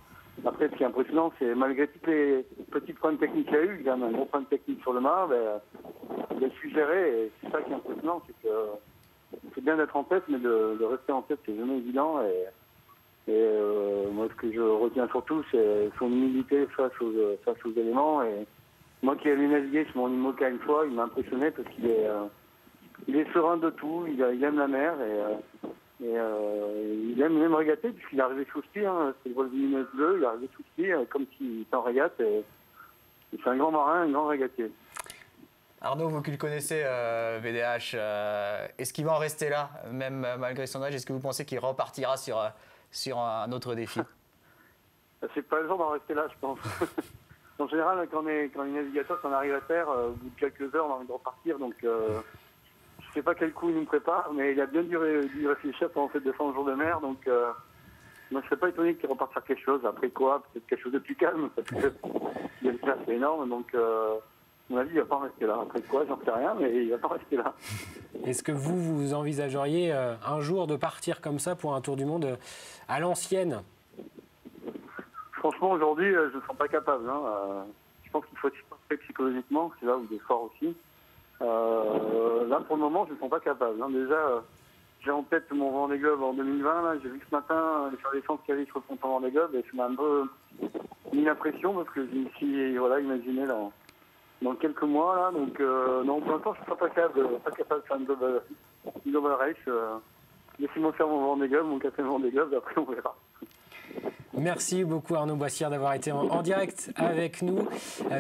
Après, ce qui est impressionnant, c'est malgré tous les petits problèmes techniques qu'il y a eu, il y a un gros problème technique sur le mât, il a su gérer. Et c'est ça qui est impressionnant, c'est que c'est bien d'être en tête, mais de rester en tête, c'est jamais évident. Et moi, ce que je retiens surtout, c'est son humilité face aux éléments. Et moi qui ai navigué sur mon IMOCA une fois, il m'a impressionné parce qu'il est serein de tout, il aime la mer et il aime même régater puisqu'il est arrivé sous ski. Hein, c'est le vol lumineuse bleu, il est arrivé sous ski comme s'il était en régate. Et c'est un grand marin, un grand régatier. Arnaud, vous qui le connaissez, VDH, est-ce qu'il va en rester là, même malgré son âge? Est-ce que vous pensez qu'il repartira sur un autre défi? C'est pas le genre d'en rester là, je pense. En général, quand on est navigateur, quand on arrive à terre, au bout de quelques heures, on a envie de repartir. Donc, je sais pas quel coup il nous prépare, mais il a bien dû réfléchir pendant ces 200 jours de mer. Donc, moi, je ne serais pas étonné qu'il reparte faire quelque chose. Après quoi, peut-être quelque chose de plus calme, parce que il y a une place énorme. Donc, à mon avis, il ne va pas rester là. Après quoi, j'en sais rien, mais il ne va pas rester là. Est-ce que vous envisageriez un jour de partir comme ça pour un tour du monde à l'ancienne? Franchement, aujourd'hui, je ne me sens pas capable. Hein. Je pense qu'il faut être prêt psychologiquement, c'est là où il est fort aussi. Là, pour le moment, je ne me sens pas capable. Hein. Déjà, j'ai en tête mon Vendée Globe en 2020. Là, j'ai vu ce matin les chances qu'il y avait sur le ponton Vendée Globe et ça m'a un peu mis la pression parce que je me suis imaginé dans quelques mois. Là, donc, non, pour l'instant, je ne suis pas capable de faire une global race. Laissez-moi faire mon Vendée Globe, mon quatrième Vendée Globe, après on verra. Merci beaucoup Arnaud Boissière d'avoir été en direct avec nous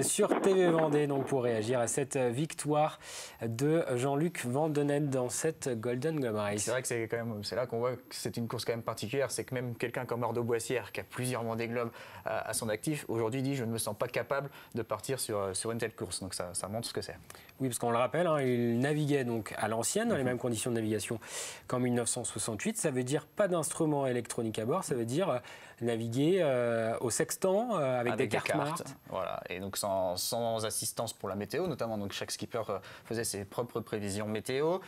sur TV Vendée donc pour réagir à cette victoire de Jean-Luc Vandenette dans cette Golden Globe Race. C'est vrai que c'est là qu'on voit que c'est une course quand même particulière, c'est que même quelqu'un comme Arnaud Boissière qui a plusieurs Vendée Globe à son actif, aujourd'hui dit je ne me sens pas capable de partir sur une telle course, donc ça montre ce que c'est. Oui, parce qu'on le rappelle, hein, il naviguait donc à l'ancienne, dans les mêmes conditions de navigation qu'en 1968. Ça veut dire pas d'instrument électronique à bord, ça veut dire naviguer au sextant avec des cartes. Voilà, et donc sans assistance pour la météo, notamment. Donc chaque skipper faisait ses propres prévisions météo.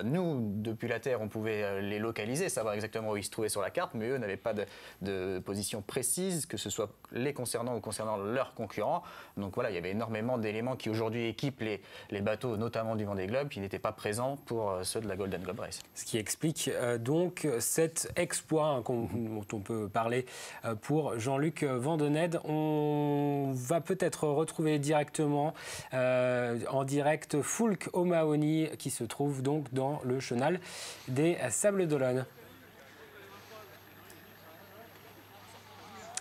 Nous, depuis la Terre, on pouvait les localiser, savoir exactement où ils se trouvaient sur la carte, mais eux n'avaient pas de position précise, que ce soit les concernant ou concernant leurs concurrents. Donc voilà, il y avait énormément d'éléments qui aujourd'hui équipent les bateaux, notamment du Vendée Globe, qui n'étaient pas présents pour ceux de la Golden Globe Race. Ce qui explique donc cet exploit dont on peut parler pour Jean-Luc Vandenette. On va peut-être retrouver directement en direct Foulk O'Mahony qui se trouve donc dans le chenal des Sables d'Olonne.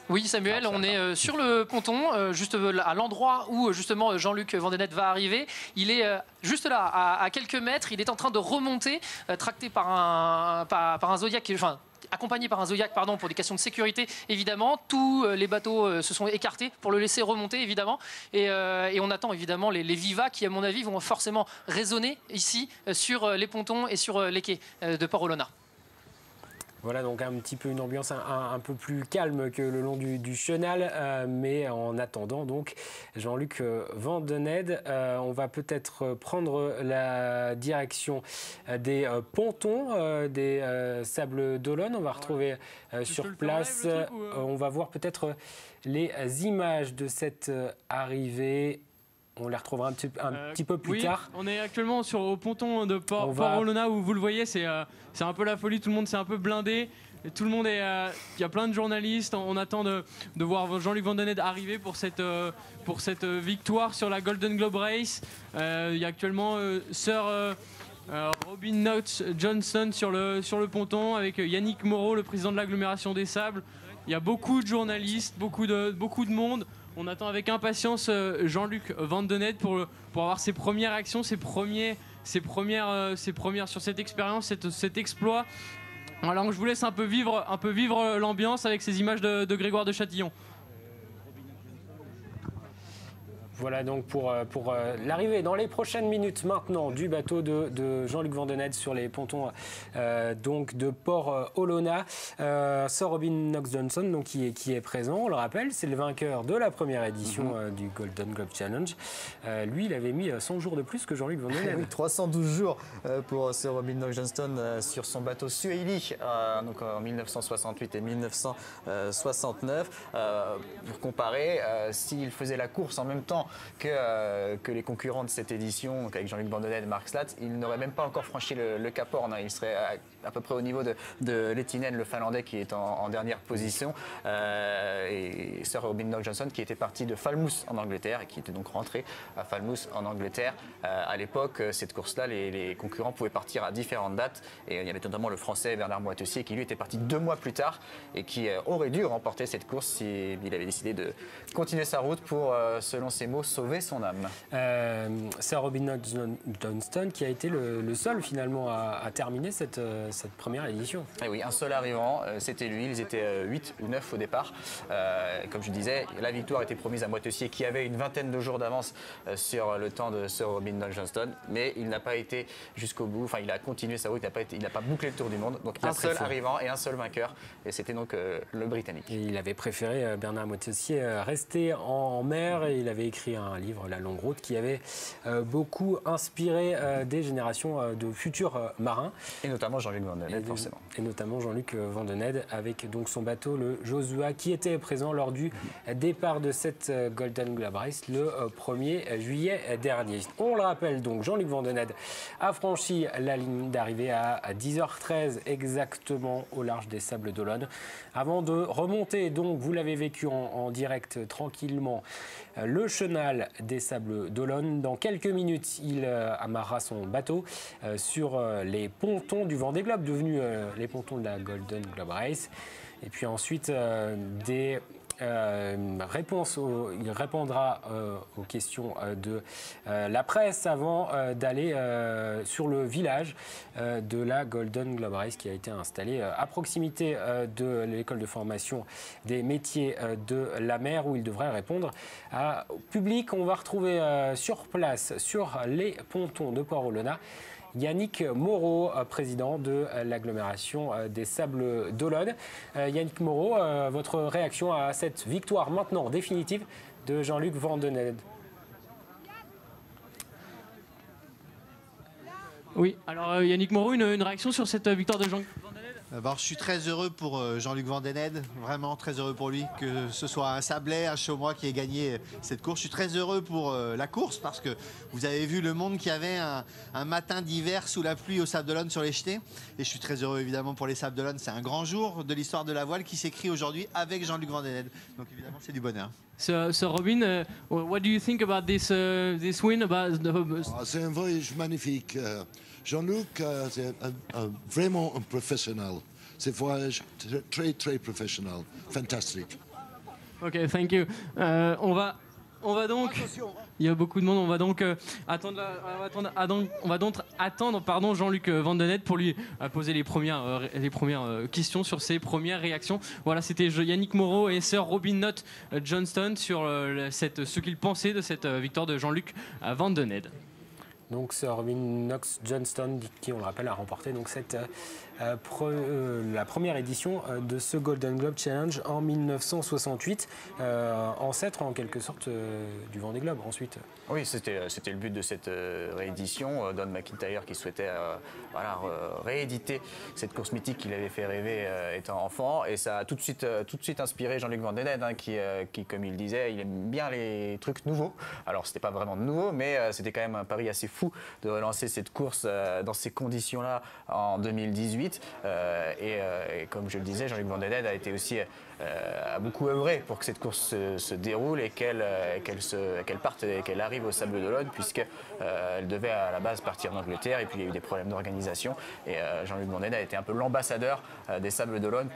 Oui Samuel, on est sur le ponton, juste à l'endroit où justement Jean-Luc Vandenette va arriver. Il est juste là, à quelques mètres, il est en train de remonter, tracté par un Zodiac, enfin accompagné par un Zodiac, pardon, pour des questions de sécurité évidemment. Tous les bateaux se sont écartés pour le laisser remonter évidemment. Et on attend évidemment les vivas qui à mon avis vont forcément résonner ici sur les pontons et sur les quais de Port-Olona. Voilà donc un petit peu une ambiance un peu plus calme que le long du chenal, mais en attendant donc Jean-Luc Vandenette, on va peut-être prendre la direction des pontons des Sables d'Olonne. On va retrouver sur place, on va voir peut-être les images de cette arrivée. On les retrouvera un petit peu plus tard. On est actuellement au ponton de Port-Olona où vous le voyez, c'est un peu la folie, tout le monde s'est un peu blindé. Et tout le monde il y a plein de journalistes, on attend de voir Jean-Luc Vandenette arriver pour cette victoire sur la Golden Globe Race. Il y a actuellement Sir Robin Knox Johnston sur le ponton avec Yannick Moreau, le président de l'agglomération des Sables. Il y a beaucoup de journalistes, beaucoup de monde. On attend avec impatience Jean-Luc Vandenette pour avoir ses premières actions, ses premières sur cette expérience, cet exploit. Alors je vous laisse un peu vivre l'ambiance avec ces images de Grégoire de Châtillon. Voilà donc pour l'arrivée dans les prochaines minutes maintenant du bateau de Jean-Luc Vandenette sur les pontons donc de Port-Olona. Sir Robin Knox Johnson donc, qui est présent, on le rappelle, c'est le vainqueur de la première édition du Golden Globe Challenge. Lui, il avait mis 100 jours de plus que Jean-Luc Vandenette. Oui, 312 jours pour Sir Robin Knox Johnston sur son bateau Suhaili donc en 1968 et 1969. Pour comparer, s'il faisait la course en même temps que les concurrents de cette édition, donc avec Jean-Luc Vandenette et Mark Slatz, il n'aurait même pas encore franchi le Cap Horn. Il serait à peu près au niveau de Lehtinen, le Finlandais, qui est en dernière position, et Sir Robin Knox Johnson qui était parti de Falmouth en Angleterre et qui était donc rentré à Falmouth en Angleterre. À l'époque, cette course-là, les concurrents pouvaient partir à différentes dates, et il y avait notamment le Français Bernard Moitessier qui lui était parti 2 mois plus tard et qui aurait dû remporter cette course s'il avait décidé de continuer sa route pour, selon ses mots, sauver son âme. Sir Robin Knox Johnston qui a été le seul finalement à terminer cette première édition. Et oui, un seul arrivant, c'était lui. Ils étaient 8 ou 9 au départ. Comme je disais, la victoire était promise à Moitessier qui avait une vingtaine de jours d'avance sur le temps de Sir Robin Knox Johnston, mais il n'a pas été jusqu'au bout. Enfin, il a continué sa route, il n'a pas bouclé le tour du monde. Donc un seul arrivant et un seul vainqueur. Et c'était donc le Britannique. Et il avait préféré, Bernard Moitessier, rester en mer, et il avait écrit écrit un livre, La Longue Route, qui avait beaucoup inspiré des générations de futurs marins. Et notamment Jean-Luc Vandened, forcément. Et notamment Jean-Luc Vandened, avec donc son bateau, le Joshua, qui était présent lors du départ de cette Golden Globe Race le 1er juillet dernier. On le rappelle donc, Jean-Luc Vandened a franchi la ligne d'arrivée à 10h13 exactement au large des Sables d'Olonne, avant de remonter, donc vous l'avez vécu en direct tranquillement, le chenal des Sables d'Olonne. Dans quelques minutes, il amarrera son bateau sur les pontons du Vendée Globe, devenus les pontons de la Golden Globe Race. Et puis ensuite, il répondra aux questions de la presse avant d'aller sur le village de la Golden Globe Race, qui a été installé à proximité de l'école de formation des métiers de la mer, où il devrait répondre au public. On va retrouver sur place, sur les pontons de Port-Olona, Yannick Moreau, président de l'agglomération des Sables d'Olonne. Yannick Moreau, votre réaction à cette victoire maintenant définitive de Jean-Luc Vandened? Oui, alors Yannick Moreau, une réaction sur cette victoire de Jean-Luc Vandened? D'abord, je suis très heureux pour Jean-Luc Vandened, vraiment très heureux pour lui, que ce soit un Sablais, un Chaumois qui ait gagné cette course. Je suis très heureux pour la course, parce que vous avez vu le monde qu'il y avait un matin d'hiver sous la pluie au Sables d'Olonne sur les jetés. Et je suis très heureux évidemment pour les Sables d'Olonne. C'est un grand jour de l'histoire de la voile qui s'écrit aujourd'hui avec Jean-Luc Vandened. Donc évidemment, c'est du bonheur. So Robin, what do you think about this win? C'est un voyage magnifique. Jean-Luc, c'est vraiment un professionnel. C'est un voyage très, très professionnel. Fantastique. Ok, thank you. On va donc. Il y a beaucoup de monde. On va donc attendre Jean-Luc Vandened pour lui poser les premières questions sur ses premières réactions. Voilà, c'était Yannick Moreau et Sir Robin Knott Johnston sur ce qu'ils pensaient de cette victoire de Jean-Luc Vandened. Donc Sir Robin Knox Johnston, qui on le rappelle a remporté donc la première édition de ce Golden Globe Challenge en 1968, ancêtre en quelque sorte du Vendée Globe ensuite. Oui, c'était le but de cette réédition. Don McIntyre qui souhaitait rééditer cette course mythique qu'il avait fait rêver étant enfant, et ça a tout de suite inspiré Jean-Luc Vandened, qui, comme il disait, il aime bien les trucs nouveaux. Alors c'était pas vraiment nouveau, mais c'était quand même un pari assez fou de relancer cette course dans ces conditions-là en 2018. Et comme je le disais, Jean-Luc Vandened a été aussi a beaucoup œuvré pour que cette course se déroule et qu'elle parte et qu'elle arrive au Sables d'Olonne, puisqu'elle devait à la base partir d'Angleterre, et puis il y a eu des problèmes d'organisation, et Jean-Luc Vandened a été un peu l'ambassadeur des Sables d'Olonne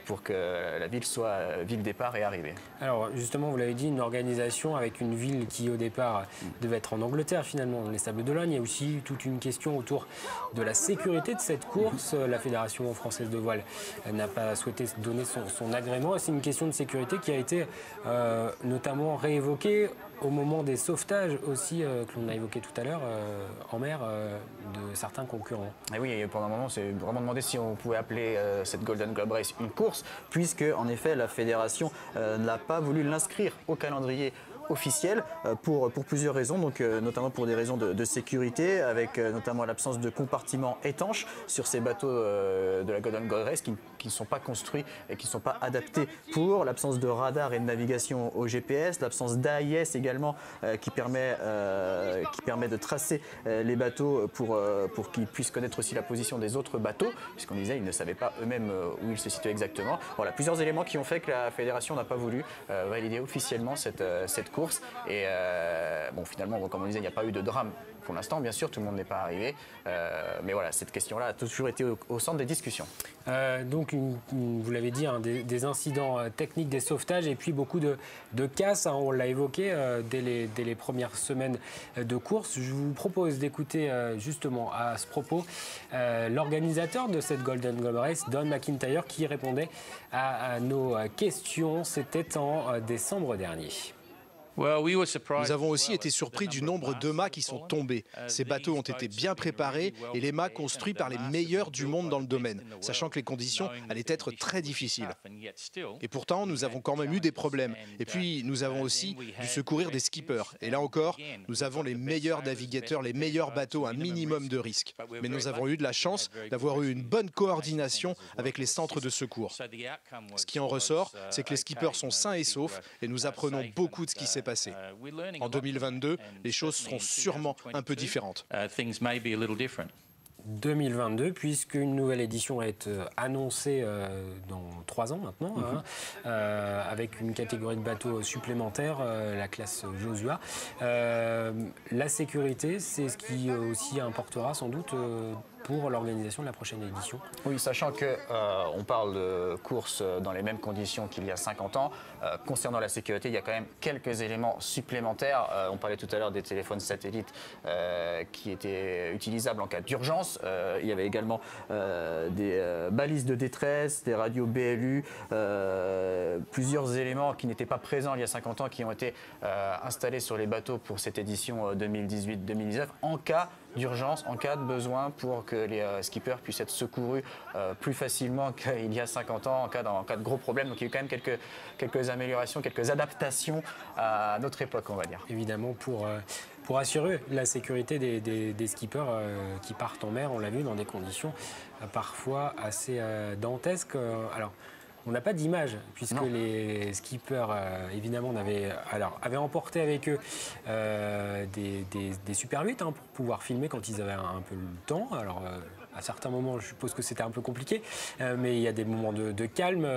pour que la ville soit ville départ et arrivée. Alors justement, vous l'avez dit, une organisation avec une ville qui au départ devait être en Angleterre, finalement, les Sables d'Olonne. Il y a aussi toute une question autour de la sécurité de cette course. La Fédération française de voile n'a pas souhaité donner son agrément. C'est une question de sécurité qui a été notamment réévoquée au moment des sauvetages aussi, que l'on a évoqué tout à l'heure, en mer, de certains concurrents. Et oui, pendant un moment, c'est vraiment demandé si on pouvait appeler cette Golden Globe Race une course, puisque en effet la fédération n'a pas voulu l'inscrire au calendrier officiel pour plusieurs raisons, donc notamment pour des raisons de sécurité, avec notamment l'absence de compartiments étanches sur ces bateaux de la Golden Globe Race qui ne sont pas construits et qui ne sont pas adaptés pour, l'absence de radar et de navigation au GPS, l'absence d'AIS également qui permet de tracer les bateaux pour qu'ils puissent connaître aussi la position des autres bateaux, puisqu'on disait ils ne savaient pas eux-mêmes où ils se situaient exactement. Voilà, plusieurs éléments qui ont fait que la fédération n'a pas voulu valider officiellement cette course. Et bon, finalement, comme on disait, il n'y a pas eu de drame pour l'instant, bien sûr, tout le monde n'est pas arrivé. Mais voilà, cette question-là a toujours été au centre des discussions. Donc, vous l'avez dit, des incidents techniques, des sauvetages et puis beaucoup de casses, on l'a évoqué dès les premières semaines de course. Je vous propose d'écouter justement à ce propos l'organisateur de cette Golden Globe Race, Don McIntyre, qui répondait à nos questions. C'était en décembre dernier. Nous avons aussi été surpris du nombre de mâts qui sont tombés. Ces bateaux ont été bien préparés et les mâts construits par les meilleurs du monde dans le domaine, sachant que les conditions allaient être très difficiles. Et pourtant, nous avons quand même eu des problèmes. Et puis, nous avons aussi dû secourir des skippers. Et là encore, nous avons les meilleurs navigateurs, les meilleurs bateaux, un minimum de risque. Mais nous avons eu de la chance d'avoir eu une bonne coordination avec les centres de secours. Ce qui en ressort, c'est que les skippers sont sains et saufs et nous apprenons beaucoup de ce qui s'est passé. En 2022, les choses seront sûrement un peu différentes. 2022, puisqu'une nouvelle édition est annoncée dans 3 ans maintenant, avec une catégorie de bateaux supplémentaire, la classe Joshua. La sécurité, c'est ce qui aussi importera sans doute pour l'organisation de la prochaine édition. Oui, sachant qu'on parle de courses dans les mêmes conditions qu'il y a 50 ans, concernant la sécurité, il y a quand même quelques éléments supplémentaires. On parlait tout à l'heure des téléphones satellites qui étaient utilisables en cas d'urgence. Il y avait également des balises de détresse, des radios BLU, plusieurs éléments qui n'étaient pas présents il y a 50 ans, qui ont été installés sur les bateaux pour cette édition 2018-2019 en cas d'urgence, en cas de besoin, pour que les skippers puissent être secourus plus facilement qu'il y a 50 ans en cas de gros problèmes. Donc il y a eu quand même quelques améliorations, quelques adaptations à notre époque, on va dire. Évidemment, pour assurer la sécurité des skippers qui partent en mer, on l'a vu, dans des conditions parfois assez dantesques. Alors, on n'a pas d'image, puisque les skippers, évidemment, avaient emporté avec eux des Super 8 pour pouvoir filmer quand ils avaient un peu le temps. Alors, à certains moments, je suppose que c'était un peu compliqué, mais il y a des moments de calme.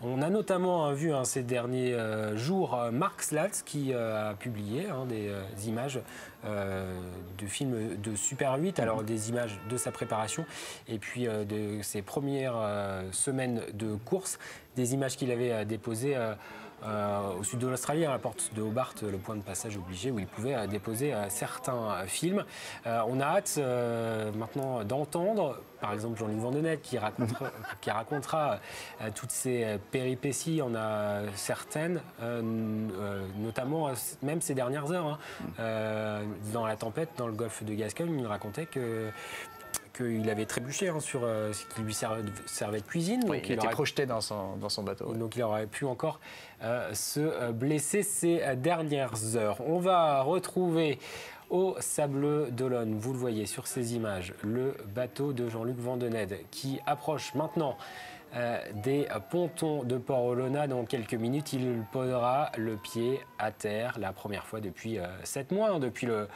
On a notamment vu ces derniers jours Mark Slatz qui a publié des images de films de Super 8, alors des images de sa préparation et puis de ses premières semaines de course, des images qu'il avait déposées au sud de l'Australie, à la porte de Hobart, le point de passage obligé où il pouvait déposer certains films. On a hâte maintenant d'entendre, par exemple, Jean-Luc Vandenette qui racontera toutes ces péripéties. On a certaines, notamment même ces dernières heures, dans la tempête, dans le golfe de Gascogne. Il racontait qu'il avait trébuché sur ce qui lui servait de cuisine. Oui, il était projeté dans son bateau. Donc il aurait pu encore se blesser ces dernières heures. On va retrouver au Sables d'Olonne, vous le voyez sur ces images, le bateau de Jean-Luc Vandenette qui approche maintenant des pontons de Port-Olona. Dans quelques minutes, il posera le pied à terre, la première fois depuis 7 mois, depuis le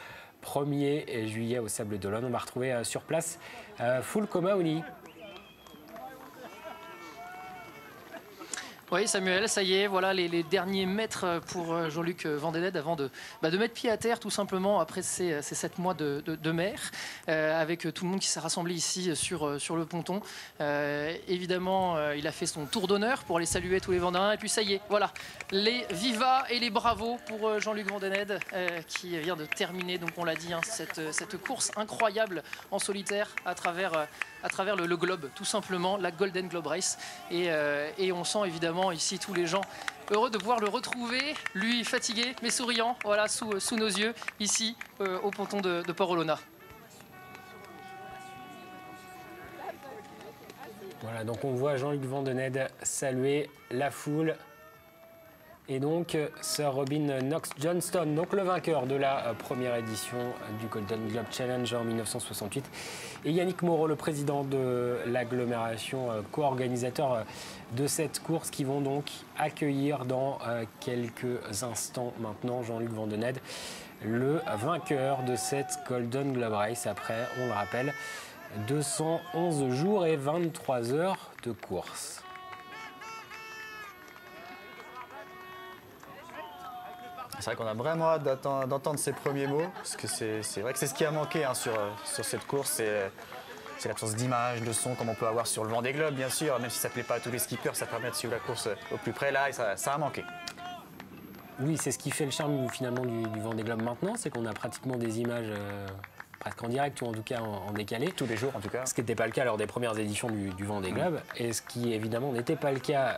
1er juillet au Sables d'Olonne. On va retrouver sur place Fulco Maoni. Oui, Samuel, ça y est, voilà les derniers mètres pour Jean-Luc Vandenette avant de mettre pied à terre, tout simplement, après ces 7 mois de mer, avec tout le monde qui s'est rassemblé ici sur le ponton. Évidemment, il a fait son tour d'honneur pour aller saluer tous les Vendéens. Et puis ça y est, voilà, les vivas et les bravos pour Jean-Luc Vandenette, qui vient de terminer, donc on l'a dit, cette course incroyable en solitaire à travers le globe, tout simplement, la Golden Globe Race. Et on sent évidemment ici tous les gens heureux de pouvoir le retrouver, lui fatigué mais souriant, voilà, sous nos yeux, ici au ponton de Port-Olona. Voilà, donc on voit Jean-Luc Vandenette saluer la foule. Et donc Sir Robin Knox-Johnston, donc le vainqueur de la première édition du Golden Globe Challenge en 1968, et Yannick Moreau, le président de l'agglomération, co-organisateur de cette course, qui vont donc accueillir dans quelques instants maintenant Jean-Luc Vandenette, le vainqueur de cette Golden Globe Race après, on le rappelle, 211 jours et 23 heures de course. C'est vrai qu'on a vraiment hâte d'entendre ces premiers mots, parce que c'est vrai que c'est ce qui a manqué sur cette course, c'est l'absence d'images, de son, comme on peut avoir sur le Vendée Globe, bien sûr, même si ça ne plaît pas à tous les skippers, ça permet de suivre la course au plus près, là, et ça a manqué. Oui, c'est ce qui fait le charme finalement du Vendée Globe maintenant, c'est qu'on a pratiquement des images presque en direct, ou en tout cas en décalé. Tous les jours, en tout cas. Ce qui n'était pas le cas lors des premières éditions du Vendée Globe, et ce qui évidemment n'était pas le cas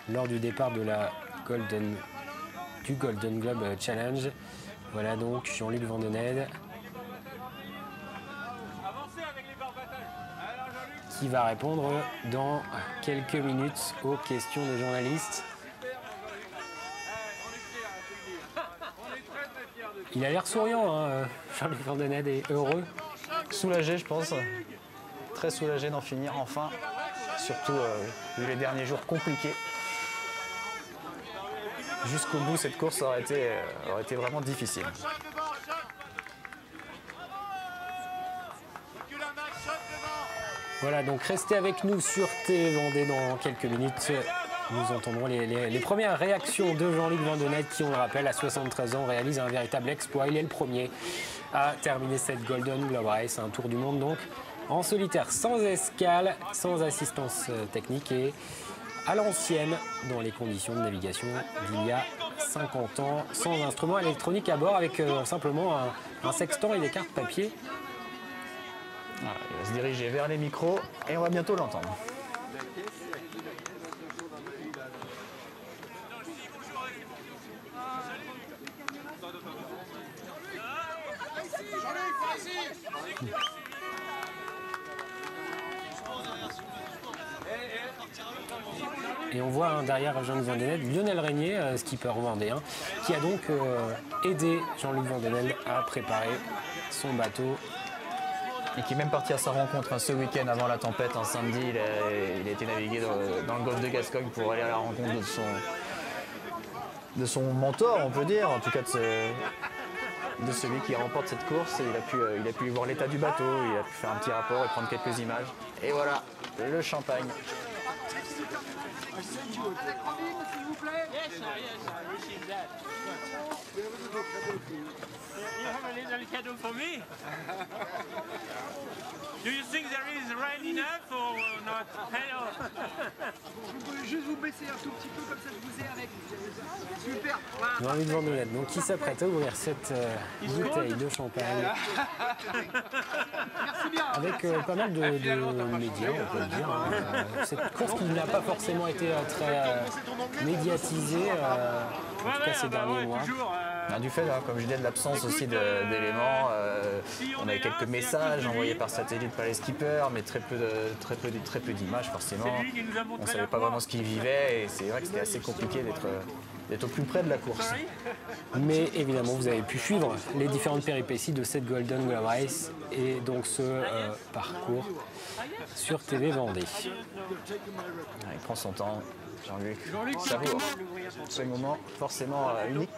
lors du départ de la Golden du Golden Globe Challenge. Voilà donc Jean-Luc Vandenesse qui va répondre dans quelques minutes aux questions des journalistes. Il a l'air souriant, hein, Jean-Luc Vandenesse, est heureux. Soulagé, je pense. Très soulagé d'en finir enfin. Surtout vu les derniers jours compliqués. Jusqu'au bout, cette course aurait été vraiment difficile. Voilà, donc restez avec nous sur TV Vendée dans quelques minutes. Nous entendrons les premières réactions de Jean-Luc Vandenesse qui, on le rappelle, à 73 ans, réalise un véritable exploit. Il est le premier à terminer cette Golden Globe Race, un tour du monde donc en solitaire, sans escale, sans assistance technique et à l'ancienne dans les conditions de navigation d'il y a 50 ans, sans instrument électronique à bord, avec simplement un sextant et des cartes papier. Voilà, il va se diriger vers les micros et on va bientôt l'entendre. Et on voit derrière Jean-Luc Vandenesse Lionel Régnier, skipper vendéen, qui a donc aidé Jean-Luc Vandenesse à préparer son bateau. Et qui est même parti à sa rencontre ce week-end avant la tempête, un samedi. Il a été navigué dans le golfe de Gascogne pour aller à la rencontre de son mentor, on peut dire, en tout cas de celui qui remporte cette course. Et il a pu voir l'état du bateau, il a pu faire un petit rapport et prendre quelques images. Et voilà, le champagne. You have a little cadeau for me? Do you think there is rain enough or not? Hello. Je peux juste vous baisser un tout petit peu comme ça je vous ai avec. Super. Jean-Luc Vandenesse, donc qui s'apprête à ouvrir cette bouteille de champagne avec pas mal de médias, on peut le dire. Cette course qui n'a pas forcément été très médiatisée, en tout cas ces derniers mois. Du fait, comme je disais, de l'absence aussi d'éléments, on avait quelques messages envoyés par satellite par les skippers, mais très peu d'images forcément. On ne savait pas vraiment ce qu'ils vivaient et c'est vrai que c'était assez compliqué d'être au plus près de la course. Mais évidemment, vous avez pu suivre les différentes péripéties de cette Golden Globe Race et donc ce parcours sur TV Vendée. Il prend son temps. Jean-Luc savoure ce moment forcément unique.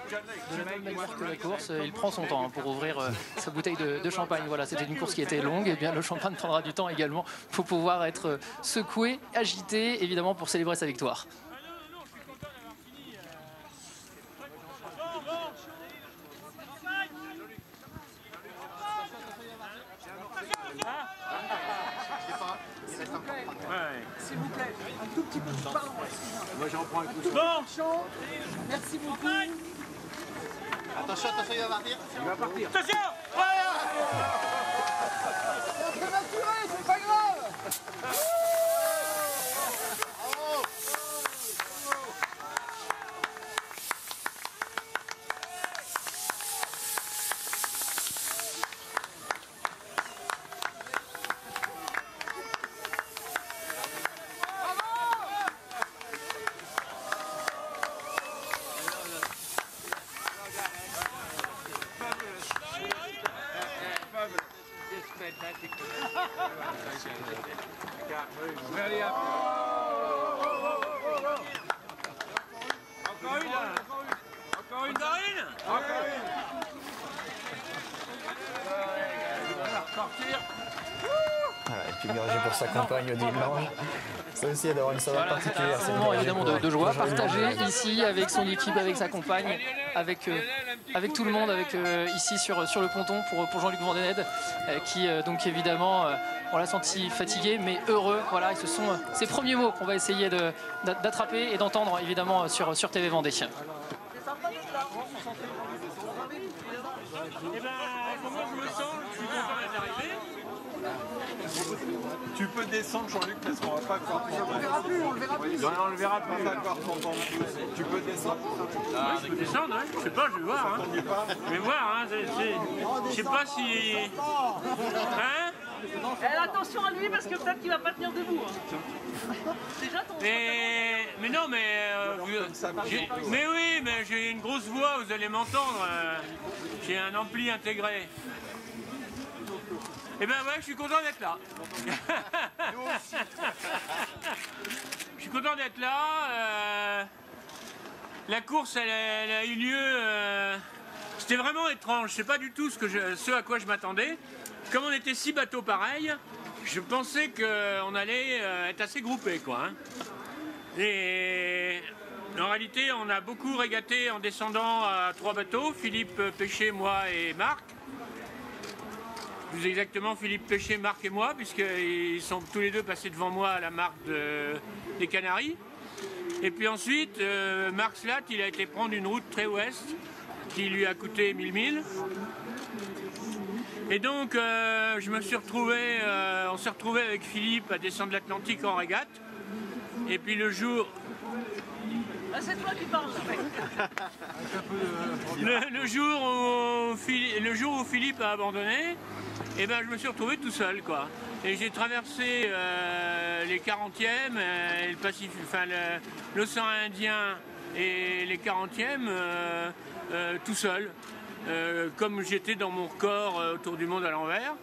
De la même manière que la course, il prend son temps pour ouvrir sa bouteille de champagne. Voilà, c'était une course qui était longue, et bien le champagne prendra du temps également pour pouvoir être secoué, agité, évidemment pour célébrer sa victoire. S'il vous plaît, un tout petit peu de pain. Moi j'en prends un coup. Bon. Merci beaucoup. Attention, il va partir. Il va partir. Attention. C'est prématuré, c'est pas grave. Voilà, et puis Murger pour sa compagne Odile Lange. Ça aussi d'avoir une saveur particulière. C'est un moment évidemment de joie partagée ici avec son équipe, avec sa compagne, avec tout le monde, ici sur le ponton pour Jean-Luc Vandenesse qui donc évidemment on l'a senti fatigué mais heureux. Voilà, et ce sont ces premiers mots qu'on va essayer d'attraper et d'entendre évidemment sur TV Vendée. Eh ben, comment je me sens? Je suis content d'être arrivé. Tu peux descendre, Jean-Luc, parce qu'on va pas pouvoir t'entendre. On le verra plus, on le verra plus. Non, on le verra plus. On va pas pouvoir t'entendre. Tu peux descendre. Ah, je peux descendre, hein. Je sais pas, je vais voir. Hein. Je vais voir, hein. Je sais pas si... Hein? Attention à lui parce que peut-être qu'il va pas tenir debout. Déjà ton. Mais non, mais... mais oui, mais j'ai une grosse voix, vous allez m'entendre. J'ai un ampli intégré. Eh ben ouais, je suis content d'être là. Je suis content d'être là. La course, elle a eu lieu... C'était vraiment étrange. C'est pas du tout ce à quoi je m'attendais. Comme on était 6 bateaux pareils, je pensais qu'on allait être assez groupés, quoi. Hein. Et en réalité, on a beaucoup régaté en descendant à 3 bateaux. Philippe Péché, moi et Marc. Plus exactement, Philippe Péché, Marc et moi, puisqu'ils sont tous les deux passés devant moi à la marque des Canaries. Et puis ensuite, Marc Slat, il a été prendre une route très ouest qui lui a coûté 1000 milles. Et donc, je me suis retrouvé, on s'est retrouvé avec Philippe à descendre l'Atlantique en régate. Et puis le jour... Ah, c'est toi qui parles. le jour où Philippe a abandonné, eh ben, je me suis retrouvé tout seul, quoi. Et j'ai traversé les 40e, le Pacifique, enfin l'océan Indien et les 40e tout seul. Comme j'étais dans mon record autour du monde à l'envers,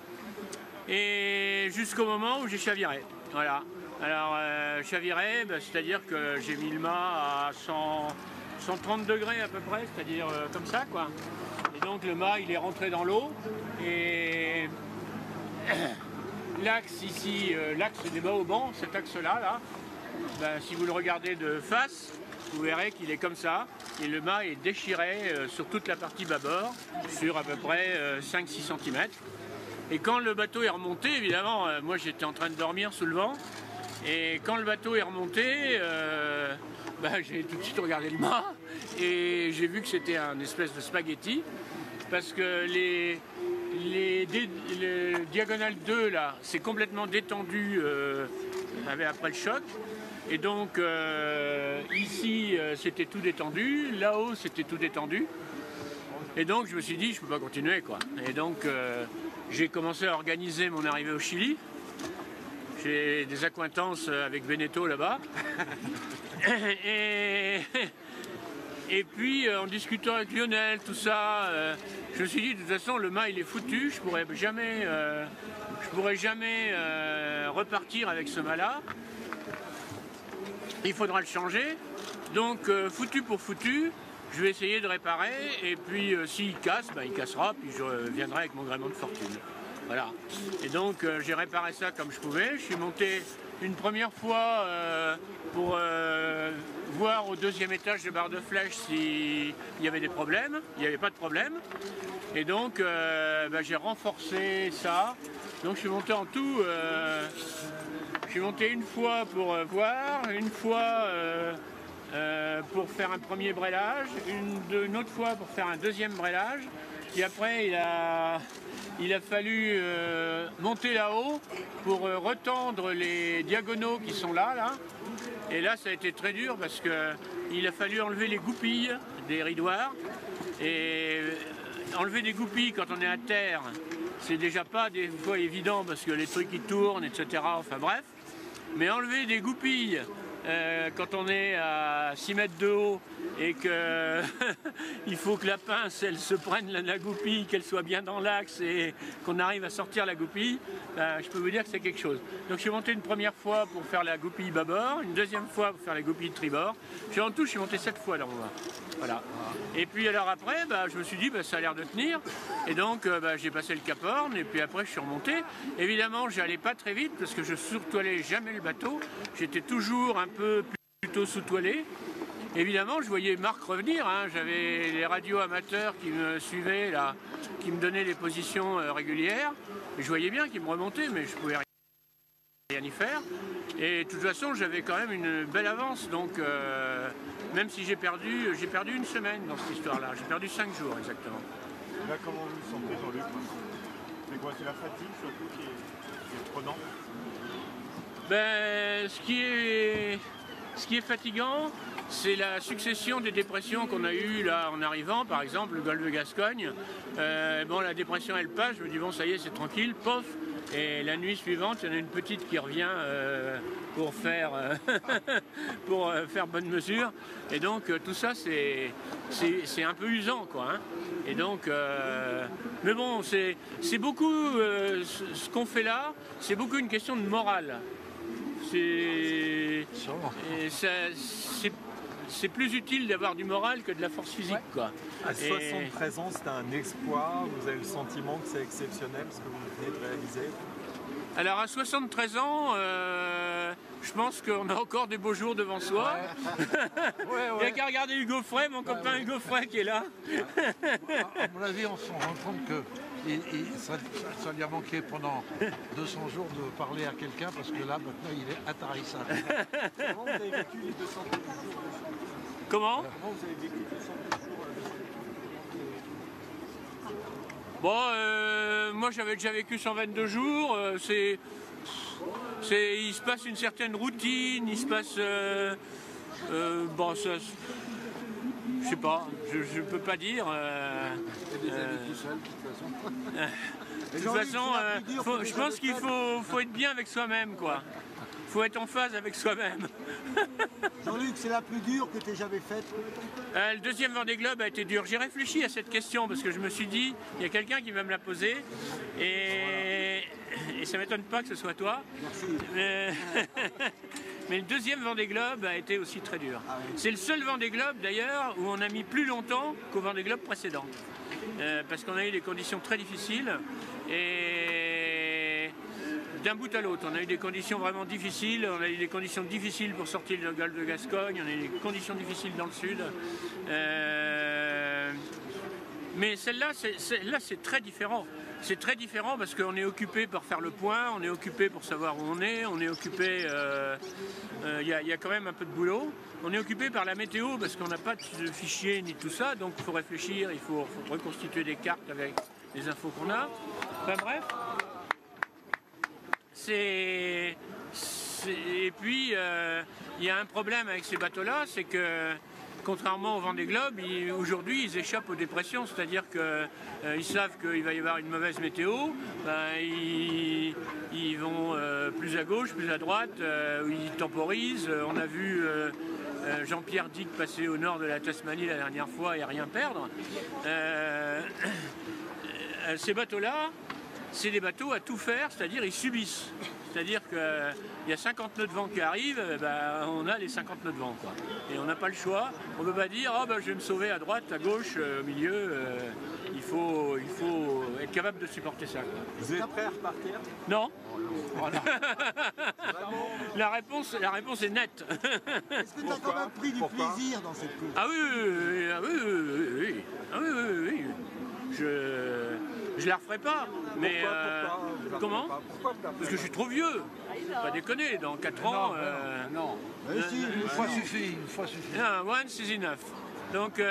et jusqu'au moment où j'ai chaviré. Voilà. Alors, chaviré, bah, c'est-à-dire que j'ai mis le mât à 130 degrés à peu près, c'est-à-dire comme ça, quoi. Et donc le mât, il est rentré dans l'eau, et l'axe ici, l'axe des baobans, cet axe-là, là, bah, si vous le regardez de face, vous verrez qu'il est comme ça, et le mât est déchiré sur toute la partie bâbord, sur à peu près 5-6 cm. Et quand le bateau est remonté, évidemment, moi j'étais en train de dormir sous le vent, et quand le bateau est remonté, bah, j'ai tout de suite regardé le mât, et j'ai vu que c'était un espèce de spaghetti, parce que le diagonale 2, là, c'est complètement détendu après le choc. Et donc ici c'était tout détendu, là-haut c'était tout détendu. Et donc je me suis dit je peux pas continuer, quoi. Et donc j'ai commencé à organiser mon arrivée au Chili. J'ai des accointances avec Beneteau là-bas. Et puis en discutant avec Lionel, tout ça, je me suis dit de toute façon le mât il est foutu, je pourrais jamais repartir avec ce mât-là. Il faudra le changer, donc foutu pour foutu, je vais essayer de réparer, et puis s'il casse, bah, il cassera, puis je reviendrai avec mon gréement de fortune. Voilà. Et donc j'ai réparé ça comme je pouvais, je suis monté une première fois pour voir au 2e étage de Barre de Flèche s'il y avait des problèmes, il n'y avait pas de problème, et donc bah, j'ai renforcé ça, donc je suis monté en tout... Je suis monté une fois pour voir, une fois pour faire un premier brêlage, une autre fois pour faire un deuxième brêlage. Puis après, il a fallu monter là-haut pour retendre les diagonaux qui sont là. Et là, ça a été très dur parce qu'il a fallu enlever les goupilles des ridoirs. Et enlever des goupilles quand on est à terre, c'est déjà pas des fois évident parce que les trucs ils tournent, etc. Enfin bref. Mais enlever des goupilles quand on est à 6 mètres de haut et que il faut que la pince elle se prenne la goupille, qu'elle soit bien dans l'axe et qu'on arrive à sortir la goupille, je peux vous dire que c'est quelque chose. Donc je suis monté une première fois pour faire la goupille bâbord, une deuxième fois pour faire la goupille tribord. En tout, je suis monté 7 fois là, voilà. Et puis alors après, je me suis dit ça a l'air de tenir, et donc j'ai passé le Cap Horn et puis après je suis remonté. Évidemment, j'allais pas très vite parce que je sous-toilais jamais le bateau. J'étais toujours un peu plutôt sous-toilé. Évidemment, je voyais Marc revenir, hein. J'avais les radios amateurs qui me suivaient, là, qui me donnaient les positions régulières. Et je voyais bien qu'ils me remontaient, mais je pouvais rien y faire. Et de toute façon, j'avais quand même une belle avance, donc même si j'ai perdu une semaine dans cette histoire-là. J'ai perdu 5 jours exactement. Là, comment vous vous sentez, Jean-Luc? C'est quoi? C'est la fatigue surtout qui est prenant? Ce qui est fatigant, c'est la succession des dépressions qu'on a eues là en arrivant, par exemple le golfe de Gascogne. La dépression elle passe, je me dis bon ça y est c'est tranquille, pof. Et la nuit suivante, il y en a une petite qui revient pour faire bonne mesure. Et donc tout ça c'est un peu usant quoi. Hein. Et donc, mais bon, c'est beaucoup ce qu'on fait là, c'est beaucoup une question de morale. C'est plus utile d'avoir du moral que de la force physique. Ouais. Quoi. À 73 ans, c'était un exploit. Vous avez le sentiment que c'est exceptionnel ce que vous venez de réaliser? Alors à 73 ans, je pense qu'on a encore des beaux jours devant soi. Ouais. Il n'y a qu'à regarder Hugo Frey, mon copain Hugo Frey qui est là. À mon avis, on se rend compte que ça lui a manqué pendant 200 jours de parler à quelqu'un parce que là, maintenant, il est intarissable. Comment vous avez vécu les 200 jours? Comment vous avez vécu les 200 jours? Bon, moi j'avais déjà vécu 122 jours. Il se passe une certaine routine, il se passe... je sais pas, je peux pas dire. De toute façon, je pense qu'il faut être bien avec soi-même, quoi. Faut être en phase avec soi-même. Jean-Luc, c'est la plus dure que tu aies jamais faite? Le deuxième Vendée Globe a été dur. J'ai réfléchi à cette question parce que je me suis dit, il y a quelqu'un qui va me la poser et ça m'étonne pas que ce soit toi. Merci. Mais le deuxième Vendée Globe a été aussi très dur. Ah oui. C'est le seul Vendée Globe d'ailleurs où on a mis plus longtemps qu'au Vendée Globe précédent. Parce qu'on a eu des conditions très difficiles et d'un bout à l'autre, on a eu des conditions vraiment difficiles, on a eu des conditions difficiles pour sortir le golfe de Gascogne, on a eu des conditions difficiles dans le sud. Mais celle-là, c'est très différent. C'est très différent parce qu'on est occupé par faire le point, on est occupé pour savoir où on est occupé, il y a quand même un peu de boulot. On est occupé par la météo parce qu'on n'a pas de fichier ni tout ça, donc il faut réfléchir, il faut reconstituer des cartes avec les infos qu'on a. Enfin bref. Et puis, il y a un problème avec ces bateaux-là, c'est que, contrairement au Vendée Globe, aujourd'hui, ils échappent aux dépressions, c'est-à-dire qu'ils savent qu'il va y avoir une mauvaise météo, ils vont plus à gauche, plus à droite, ils temporisent. On a vu Jean-Pierre Dick passer au nord de la Tasmanie la dernière fois et rien perdre. Ces bateaux-là, c'est des bateaux à tout faire, c'est-à-dire ils subissent. C'est-à-dire qu'il y a 50 nœuds de vent qui arrivent, on a les 50 nœuds de vent. Quoi. Et on n'a pas le choix. On ne peut pas dire je vais me sauver à droite, à gauche, au milieu. Il faut être capable de supporter ça. Quoi. Vous êtes prêt à repartir? Non. Voilà. La réponse est nette. Est-ce que tu as quand même pris du plaisir dans cette course? Ah oui. Je la referai pas, mais comment? Parce que je suis trop vieux. Pas déconner, dans 4 ans. Non. Une fois suffit. Once is enough. Donc, de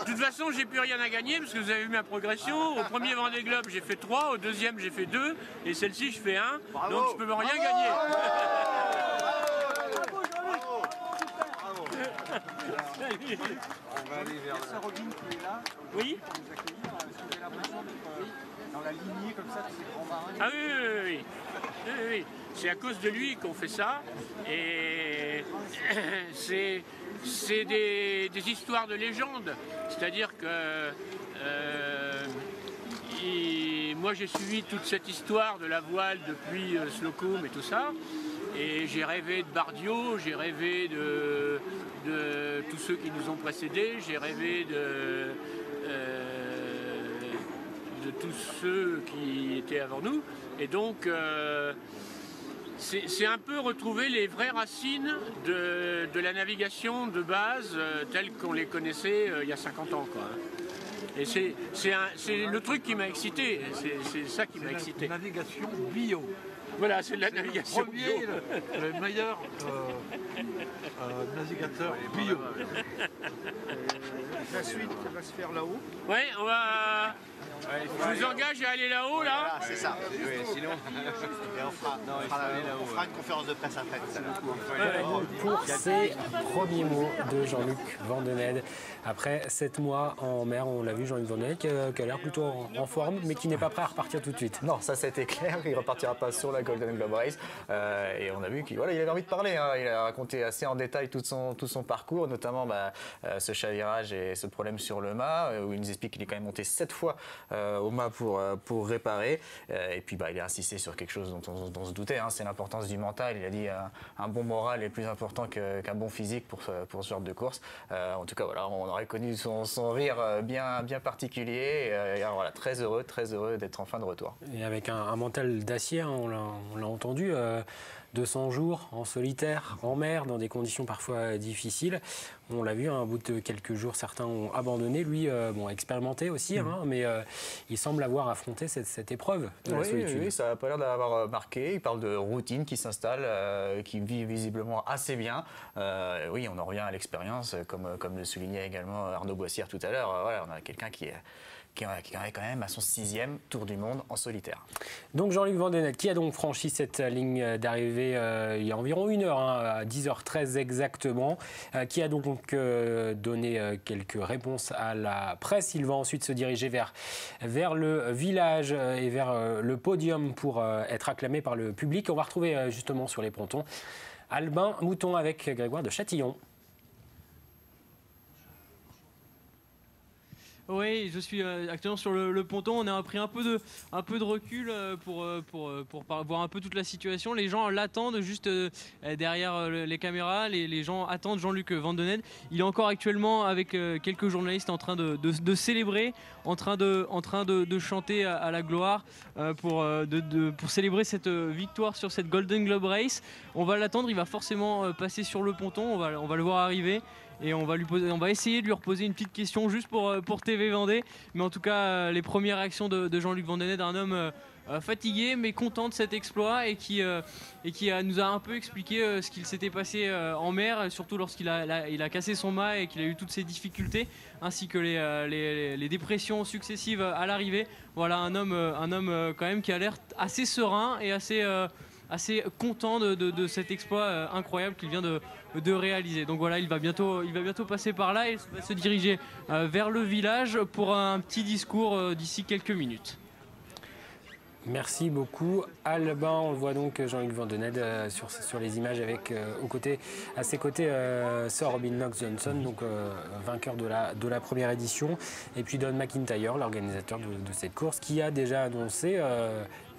toute façon, j'ai plus rien à gagner parce que vous avez vu ma progression. Au premier Vendée Globe, j'ai fait 3, au deuxième, j'ai fait 2, et celle-ci, je fais 1. Donc, je peux rien gagner. On va aller vers le... Robin qui est là. Oui. Nous accueillir. Est-ce que vous avez l'impression d'être dans la lignée comme ça de ces grands marins? Ah oui. C'est à cause de lui qu'on fait ça. Et c'est des histoires de légende. C'est-à-dire que moi j'ai suivi toute cette histoire de la voile depuis Slocum et tout ça. Et j'ai rêvé de Bardiot, j'ai rêvé de tous ceux qui nous ont précédés, j'ai rêvé de tous ceux qui étaient avant nous. Et donc, c'est un peu retrouver les vraies racines de la navigation de base telle qu'on les connaissait il y a 50 ans. Quoi. Et c'est le truc qui m'a excité, c'est ça qui m'a excité. Navigation bio. Voilà, c'est de la navigation bio. Le meilleur navigateur bio. La suite va se faire là-haut. Oui, on va. Je vous engage à aller là-haut, là. Voilà, c'est ça. Sinon, on fera une conférence de presse après. Pour ces premiers mots de Jean-Luc Vandened. Après 7 mois en mer, on l'a vu, Jean-Luc Vandened qui a l'air plutôt en forme, mais qui n'est pas prêt à repartir tout de suite. Non, ça c'était clair, il ne repartira pas sur la Golden Globe Race. Et on a vu qu'il avait envie de parler. Hein. Il a raconté assez en détail tout son parcours, notamment ce chavirage et ce problème sur le mât, où il nous explique qu'il est quand même monté 7 fois au mât pour réparer. Et puis il a insisté sur quelque chose dont on se doutait, hein, c'est l'importance du mental. Il a dit un bon moral est plus important qu'un bon physique pour ce genre de course. En tout cas, voilà, on aurait connu son rire bien particulier. Et voilà, très heureux d'être enfin de retour. Et avec un mental d'acier, hein, on l'a entendu. 200 jours en solitaire, en mer, dans des conditions parfois difficiles. On l'a vu, hein, au bout de quelques jours, certains ont abandonné. Lui, expérimenté aussi, hein, mais il semble avoir affronté cette épreuve de la solitude. Oui, ça n'a pas l'air d'avoir marqué. Il parle de routine qui s'installe, qui vit visiblement assez bien. Oui, on en revient à l'expérience, comme le soulignait également Arnaud Boissière tout à l'heure. Voilà, on a quelqu'un qui est quand même à son 6e tour du monde en solitaire. Donc Jean-Luc Vandened, qui a donc franchi cette ligne d'arrivée il y a environ 1 heure, hein, à 10h13 exactement, qui a donc donné quelques réponses à la presse. Il va ensuite se diriger vers le village et vers le podium pour être acclamé par le public. On va retrouver justement sur les pontons Albin Mouton avec Grégoire de Châtillon. Oui, je suis actuellement sur le ponton. On a pris un peu de recul pour voir un peu toute la situation. Les gens l'attendent juste derrière les caméras. Les gens attendent Jean-Luc Vandened. Il est encore actuellement avec quelques journalistes en train de célébrer, en train de chanter à la gloire pour célébrer cette victoire sur cette Golden Globe Race. On va l'attendre. Il va forcément passer sur le ponton. On va le voir arriver. Et on va essayer de lui reposer une petite question juste pour TV Vendée. Mais en tout cas, les premières réactions de Jean-Luc Vandened, un homme fatigué mais content de cet exploit et qui nous a un peu expliqué ce qu'il s'était passé en mer, surtout lorsqu'il a cassé son mât et qu'il a eu toutes ces difficultés, ainsi que les dépressions successives à l'arrivée. Voilà un homme quand même qui a l'air assez serein et assez content de cet exploit incroyable qu'il vient de réaliser. Donc voilà, il va bientôt passer par là et va se diriger vers le village pour un petit discours d'ici quelques minutes. Merci beaucoup Albin. On le voit donc Jean-Luc Vandened sur les images avec à ses côtés Sir Robin Knox-Johnson, donc vainqueur de la première édition, et puis Don McIntyre, l'organisateur de cette course, qui a déjà annoncé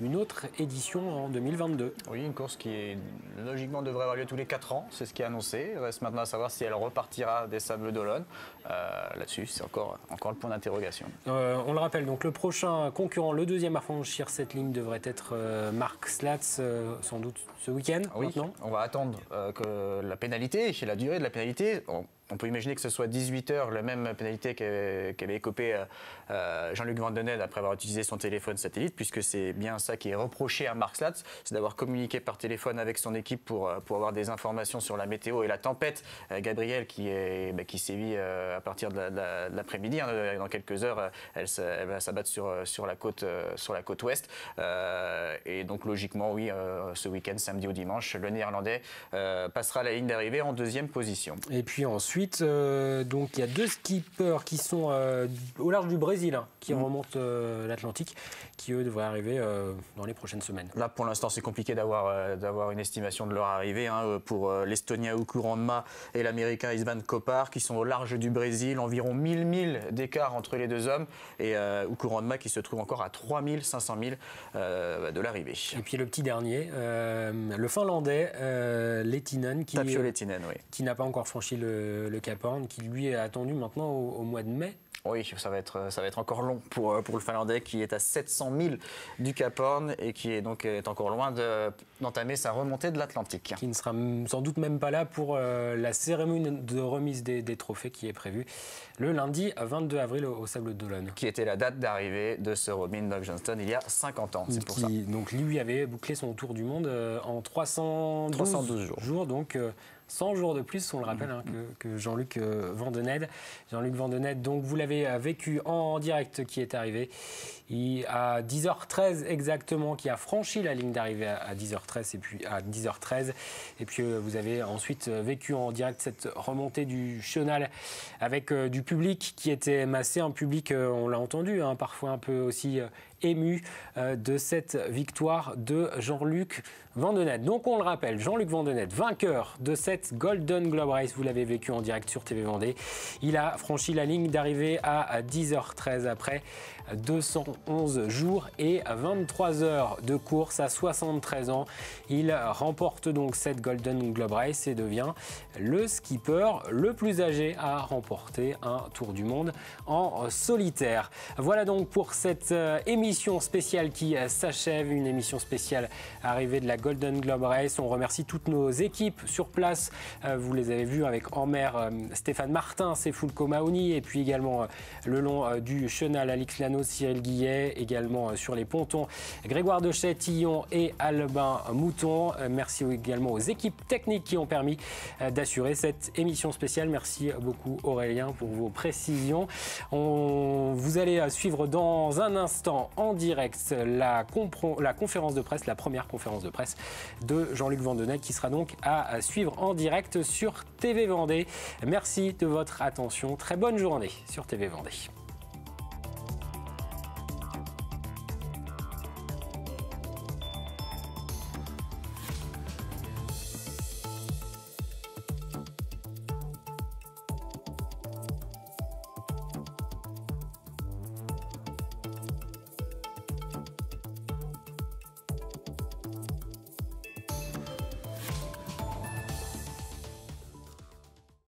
une autre édition en 2022. Oui, une course qui logiquement devrait avoir lieu tous les 4 ans, c'est ce qui est annoncé. Il reste maintenant à savoir si elle repartira des Sables d'Olonne. Là-dessus, c'est encore le point d'interrogation. On le rappelle, donc le prochain concurrent, le deuxième à franchir cette ligne devrait être Mark Slatz, sans doute ce week-end. Oui, maintenant. On va attendre que la pénalité, la durée de la pénalité. On peut imaginer que ce soit 18 heures, la même pénalité qu'avait écopé Jean-Luc Vandened après avoir utilisé son téléphone satellite, puisque c'est bien ça qui est reproché à Mark Slatz, c'est d'avoir communiqué par téléphone avec son équipe pour avoir des informations sur la météo et la tempête Gabrielle qui sévit à partir de l'après-midi. Hein, dans quelques heures, elle va s'abattre sur la côte ouest. Et donc logiquement, oui, ce week-end, samedi ou dimanche, le Néerlandais passera la ligne d'arrivée en 2e position. Et puis ensuite, donc il y a 2 skippers qui sont au large du Brésil, hein, qui remontent l'Atlantique, qui eux devraient arriver dans les prochaines semaines. Là pour l'instant c'est compliqué d'avoir une estimation de leur arrivée, hein, pour l'Estonien Uku Randma et l'Américain Istvan Kopar qui sont au large du Brésil, environ 1000 milles d'écart entre les deux hommes, et Uku Randma qui se trouve encore à 3500 milles de l'arrivée. Et puis le petit dernier, le Finlandais Lehtinen, Tapio Lehtinen, oui, qui n'a pas encore franchi le Cap Horn, qui lui est attendu maintenant au mois de mai. Oui, ça va être encore long pour le Finlandais qui est à 700 milles du Cap Horn et qui est encore loin d'entamer sa remontée de l'Atlantique. Qui ne sera sans doute même pas là pour la cérémonie de remise des trophées qui est prévue le lundi 22 avril au Sables d'Olonne. Qui était la date d'arrivée de Sir Robin Knox-Johnson il y a 50 ans, c'est pour ça. Donc lui avait bouclé son tour du monde en 312 jours, donc 100 jours de plus, on le rappelle, que Jean-Luc Vandenesse. Jean-Luc Vandenesse, donc vous l'avez vécu en direct, qui est arrivé à 10h13 exactement, qui a franchi la ligne d'arrivée à 10h13 et puis à 10h13. Et puis vous avez ensuite vécu en direct cette remontée du chenal avec du public qui était massé, un public, on l'a entendu, parfois un peu aussi ému de cette victoire de Jean-Luc Vandenesse. Donc on le rappelle, Jean-Luc Vandenesse, vainqueur de cette Golden Globe Race, vous l'avez vécu en direct sur TV Vendée. Il a franchi la ligne d'arrivée à 10h13 après 211 jours et 23 heures de course à 73 ans. Il remporte donc cette Golden Globe Race et devient le skipper le plus âgé à remporter un Tour du Monde en solitaire. Voilà donc pour cette émission spéciale qui s'achève, une émission spéciale arrivée de la Golden Globe Race. On remercie toutes nos équipes sur place. Vous les avez vues avec en mer Stéphane Martin, Sefulko Maoni, et puis également le long du chenal Alix Lano, Cyril Guillet, également sur les pontons Grégoire Dechet-Tillon et Albin Mouton. Merci également aux équipes techniques qui ont permis d'assurer cette émission spéciale. Merci beaucoup Aurélien pour vos précisions. Vous allez suivre dans un instant en direct la conférence de presse, la première conférence de presse de Jean-Luc Vandenesse qui sera donc à suivre en direct sur TV Vendée. Merci de votre attention. Très bonne journée sur TV Vendée.